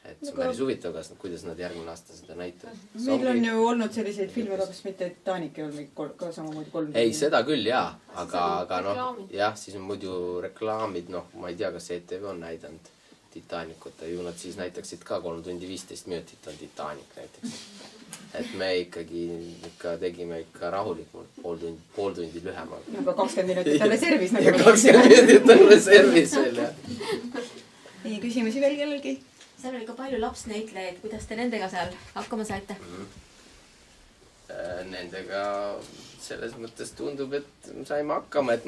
et see on päris huvitav, kuidas nad järgmine aasta seda näitavad. Meil on ju olnud selliseid filme, kas mitte Titanic ei olnud ka samamoodi 3 tundi. Ei, seda küll jaa, aga jah, siis on muidu reklaamid, ma ei tea, kas ETV on näidanud Titanicut ja ju nad siis näitaksid ka 3 tundi 15 minutit on Titanic näiteks. Et me ikkagi tegime rahulikult pool tundi lühemalt. Aga 20 minutit on reservis. Ja 20 minutit on reservis veel, jah. Nii, küsimusi veel kellelgi? Seal oli ka palju lapsnäitlejaid, kuidas te nendega seal hakkama saite? Nendega selles mõttes tundub, et saime hakkama, et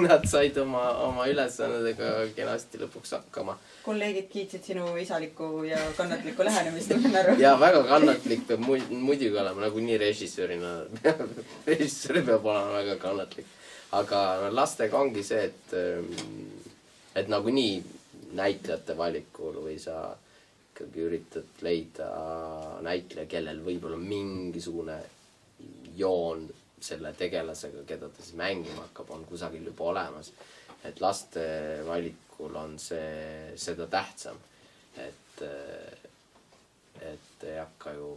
nad said oma ülesannetega kenasti lõpuks hakkama. Kolleegid kiitsid sinu isalikku ja kannatlikku lähenemist. Ja väga kannatlik peab muidugi olema, nagu nii režissöörina. Režissööri peab olema väga kannatlik. Aga lastega ongi see, et nagu nii näitlejate valikul või sa ikkagi üritad leida näitleja, kellel võib-olla mingisugune joon selle tegelasega, keda ta siis mängima hakkab, on kusagil juba olemas. Et laste valikul on seda tähtsam. Et ei hakka ju,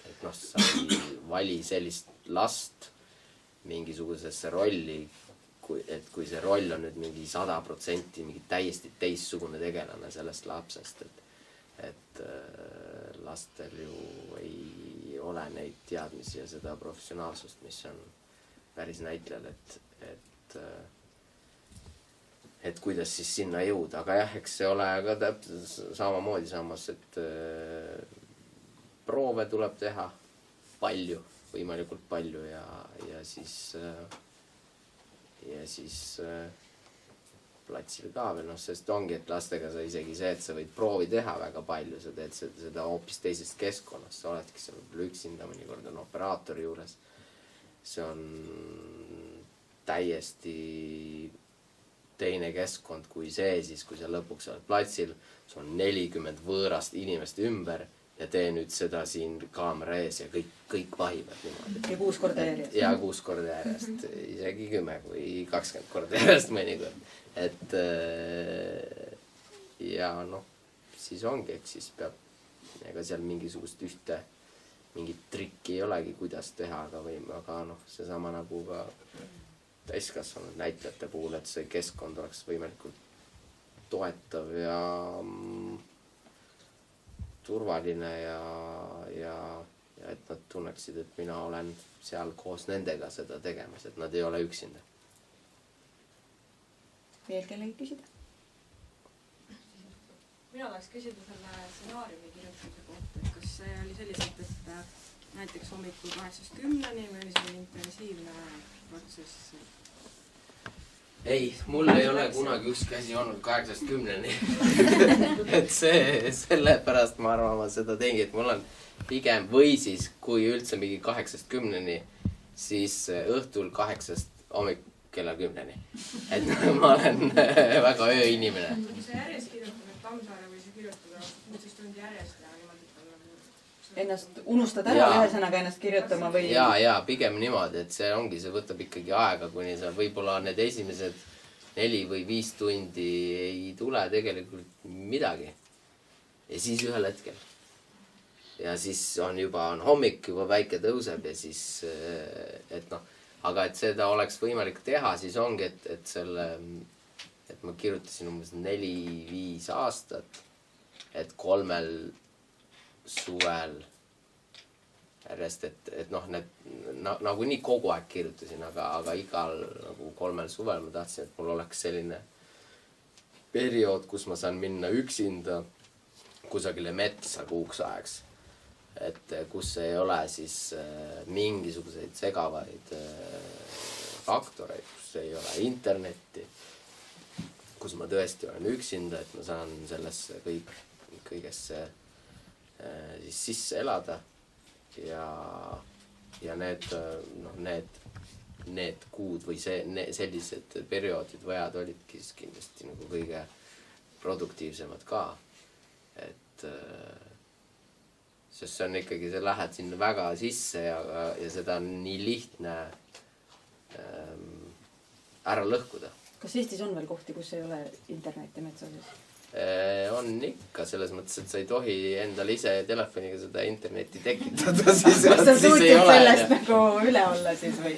et sa ei vali sellist last mingisugusesse rolli, et kui see roll on nüüd mingi 100% mingi täiesti teistsugune tegelane sellest lapsest, et lastel ju ei ole neid teadmisi ja seda professionaalsust, mis on päris näitlejal, et et kuidas siis sinna jõuda, aga jah, eks see ole ka täpselt samamoodi samas, et proove tuleb teha palju, võimalikult palju ja siis platsil ka veel, sest ongi, et lastega sa isegi see, et sa võid proovi teha väga palju, sa teed seda hoopis teisest keskkonnast, sa oledki seal võib-olla üksinda, mõnikord on operaatori juures. See on täiesti teine keskkond kui see siis, kui sa lõpuks oled platsil, sul on 40 võõrast inimest ümber ja tee nüüd seda siin kaamera ees ja kõik vahivad niimoodi. Ja 6 korda järjest. Ja 6 korda järjest, isegi 10 või 20 korda järjest mõnikord. Et ja siis ongi, eks siis peab, ega seal mingisugust mingit trikki ei olegi, kuidas teha, aga seesama nagu ka täiskasvanud näitlejate puhul, et see keskkond oleks võimalikult toetav ja turvaline ja et nad tunneksid, et mina olen seal koos nendega seda tegemas, et nad ei ole üksinda. Veel kellegi küsida? Mina tahaks küsida selle stsenaariumi kirjutamise kohta, et kas see oli selliselt, et näiteks hommikul 8-10 või oli see intensiivne protsess? Ei, mul ei ole kunagi ükski asi olnud 8-10. Et sellepärast ma arvan, ma seda teingi, et mul on pigem või siis, kui üldse mingi 8-10, siis õhtul 8 hommik kella 10. Et ma olen väga ööinimene. Kui sa järjest kirjutad, et Tammsaare või sa kirjutada 16 tundi järjest ja niimoodi, et ennast unustad ära ühesõnaga ennast kirjutama või? Ja pigem niimoodi, et see ongi, see võtab ikkagi aega, kuni sa võib-olla need esimesed 4 või 5 tundi ei tule tegelikult midagi. Ja siis ühel hetkel. Ja siis on hommik, juba väike tõuseb ja siis, aga et seda oleks võimalik teha, siis ongi, et ma kirjutasin umbes 4-5 aastat, et 3 suvel järjest, et nagu nii kogu aeg kirjutasin, aga igal 3 suvel ma tahtsin, et mul oleks selline periood, kus ma saan minna üksinda kusagile metsa kuuks ajaks. Et kus ei ole siis mingisuguseid segavaid faktoreid, kus ei ole internetti, kus ma tõesti olen üksinda, et ma saan sellesse kõigesse siis sisse elada ja need kuud või sellised perioodid või ajad olidki siis kindlasti nagu kõige produktiivsemad ka, et sest see on ikkagi, sa lähed sinna väga sisse ja seda on nii lihtne ära lõhkuda. Kas Eestis on veel kohti, kus ei ole internetti metsas? On ikka, selles mõttes, et sa ei tohi endale ise telefoniga seda internetti tekitada. Siis sa suutsid sellest nagu üle olla siis või?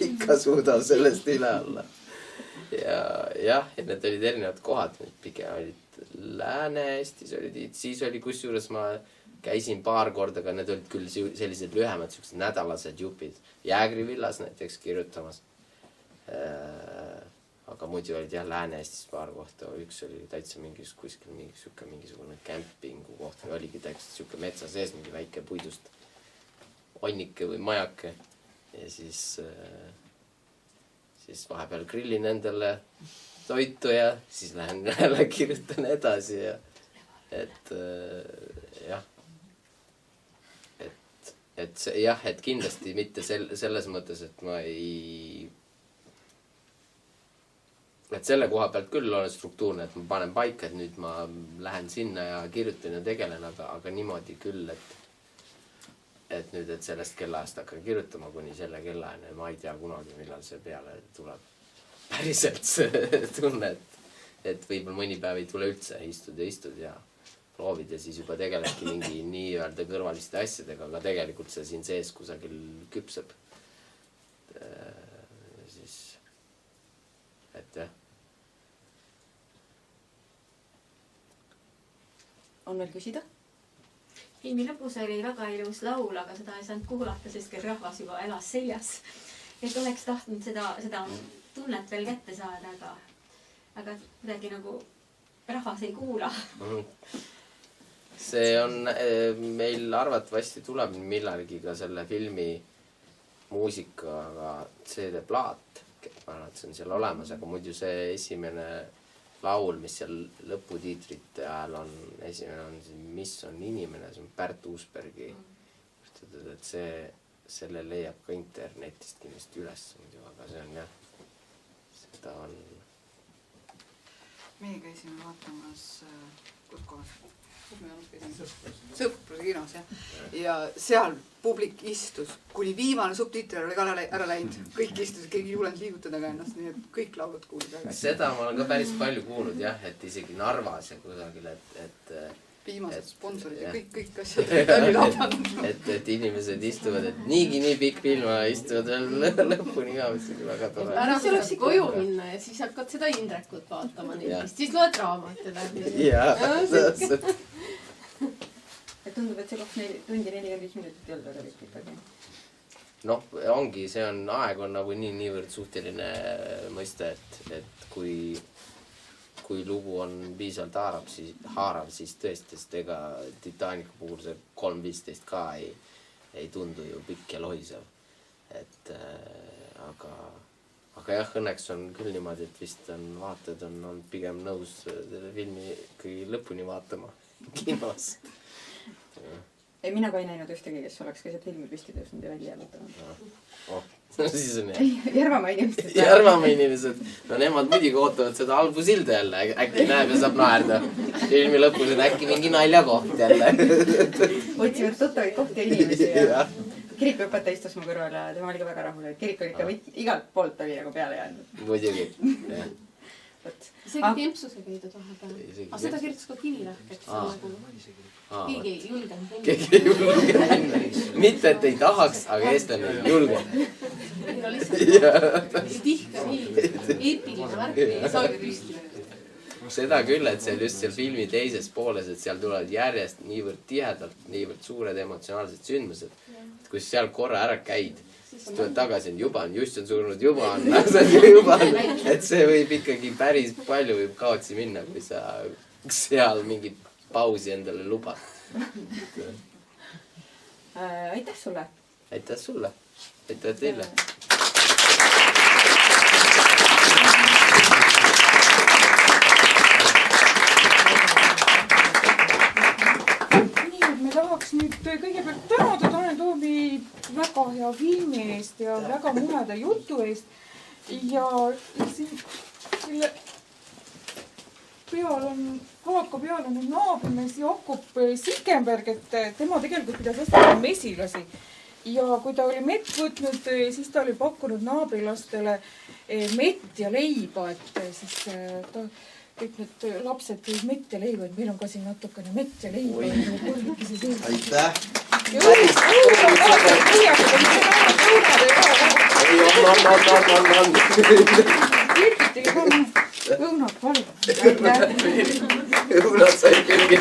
Ikka suudab sellest üle olla. Ja need olid erinevad kohad, pigem olid Lääne-Eestis olid, siis oli kusjuures ma käisin paar korda, aga need olid küll sellised lühemad, nädalased jupid. Jäägri villas näiteks kirjutamas. Aga muidu olid Lääne-Eestis paar kohta. Üks oli täitsa kuskil mingisugune kämpingu koht või oligi täitsa metsa sees, mingi väike puidust onnike või majake. Ja siis vahepeal grillin endale toitu ja siis lähen kirjutan edasi ja et kindlasti mitte selles mõttes, et ma ei, et selle koha pealt küll olen struktuurne, et ma panen paika, et nüüd ma lähen sinna ja kirjutan ja tegelen, aga niimoodi küll, et nüüd, et sellest kellaajast hakkan kirjutama kuni selle kellaajani, ma ei tea kunagi, millal see peale tuleb. Päriselt see tunne, et võib-olla mõni päev ei tule üldse, istud ja proovid ja siis juba tegeledki mingi nii-öelda kõrvaliste asjadega, aga tegelikult see siin sees kusagil küpseb. Siis, et jah. On veel küsida? Filmi lõpus oli väga ilus laul, aga seda ei saanud kuulata, sest rahvas juba elas seljas. Et oleks tahtnud seda tunnet veel kätte saada, aga kuidagi nagu rahvas ei kuula. See on, meil arvatavasti tuleb millalgi ka selle filmi muusikaga CD-plaat. Ma arvan, et see on seal olemas, aga muidu see esimene laul, mis seal lõputiitrite ajal on, esimene on see Mis on inimene, see on Pärt Uusbergi. Et selle leiab ka internetist kindlasti üles muidu, aga see on jah, seda on. Meie käisime vaatamas, kus kohas? Sõpruse kinos, jah. Ja seal publik istus, kuni viimane subtiiter oli ka ära läinud. Kõik istus, keegi ei julenud liigutada ka ennast, nii et kõik laulud kuulid väga. Seda ma olen ka päris palju kuulnud, jah, et isegi Narvas ja kusagil, et viimased sponsorid ja kõik asjad oli laudanud. Et inimesed istuvad, et niigi nii pikk film, istuvad veel lõpuni ka, mis oli väga tore. Ära selleks koju minna ja siis hakkad seda Indrekut vaatama neist. Siis loed raamatu läbi. Jaa, et tundub, et see 2 tundi 45 minutit ei olnud väga pikk ikkagi. noh, ongi, see on aeg on nagu niivõrd suhteline mõiste, et kui lugu on piisavalt haarav, siis tõesti, sest ega Titanicu puhul see 3.15 ka ei tundu ju pikk ja lohisev. Et aga jah, õnneks on küll niimoodi, et vist on vaatajad on pigem nõus selle filmi kõige lõpuni vaatama kinos. Ei, mina ka ei näinud ühtegi, kes oleks keset filmi püsti tõusnud ja välja võtanud. Siis on jah. Järvamaa inimesed. Järvamaa inimesed. No nemad muidugi ootavad seda halbu silda jälle. Äkki näeb ja saab naerda. Filmi lõpus on äkki mingi naljakoht jälle. Otsivad tuttavaid kohti ja inimesi. Ja kirikuõpetaja istus mu kõrval ja tema oli ka väga rahul. Kirik oli ikka igalt poolt oli nagu peale jäänud. Muidugi. Isegi Kempsuse käidud vahepeal. Aga seda kirjutas ka Kivirähk, et see nagu keegi ei julgenud minna. Keegi ei julgenud minna. Mitte, et ei tahaks, aga eestlane ei julgenud. No lihtsalt tihka nii eepiline värk ei saa püsti. Seda küll, et seal just seal filmi teises pooles, et seal tulevad järjest niivõrd tihedalt, niivõrd suured emotsionaalsed sündmused. Kui seal korra ära käid, siis tuled tagasi, et juba on, just on surnud, juba on. Et see võib ikkagi päris palju võib kaotsi minna, kui sa seal mingit pausi endale lubad. Aitäh sulle! Aitäh sulle! Aitäh teile! Me tahaks nüüd kõigepealt tänada Tanel Toomi väga hea filmi eest ja väga muheda jutu eest. Ja selle peal on, Kaaka peal on naabrimees Jakob Sikenberg, et tema tegelikult pidas hästi mesilasi. Ja kui ta oli mett võtnud, siis ta oli pakkunud naabrilastele mett ja leiba, et siis ta kõik need lapsed tõid mett ja leiba, et meil on ka siin natukene mett ja leiba. Aitäh! Ja õunad palun. Õunad sai külgi.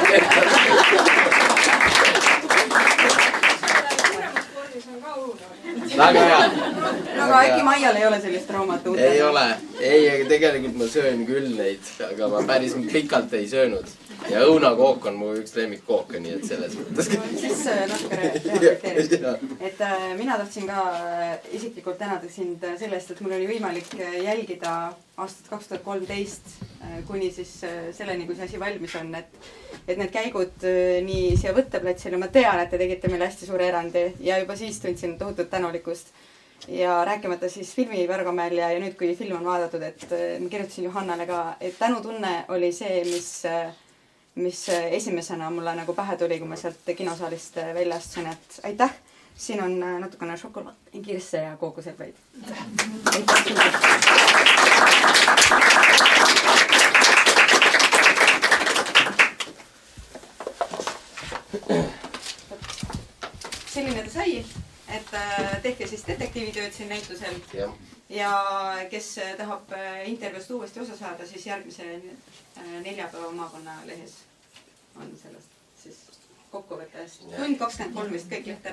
Väga hea. Aga äkki Maial ei ole sellist traumat? Ei ole. Ei, tegelikult ma söön küll neid, aga ma päris pikalt ei söönud. Ja õunakook on mu üks lemmikkook, nii et selles mõttes. Siis natuke rehabiliteerida. Et mina tahtsin ka isiklikult tänada sind sellest, et mul oli võimalik jälgida aastat 2013 kuni siis selleni, kui see asi valmis on. Et need käigud nii siia võtteplatsile, ma tean, et te tegite meile hästi suure erandi ja juba siis tundsin tohutut tänulikkust. Ja rääkimata siis filmi Pärgamäel ja nüüd, kui film on vaadatud, et ma kirjutasin Johannale ka, et tänutunne oli see, mis esimesena mulle nagu pähe tuli, kui ma sealt kinosaalist välja astusin, et aitäh, siin on natukene šokolaad, kirsse ja kookoselvaid. Selline ta sai, et tehke siis detektiivitööd siin näitusel. Ja kes tahab intervjuust uuesti osa saada, siis järgmise neljapäeva maakonna lehes on sellest siis kokkuvõttest. Tund 23 vist kõik juht ära.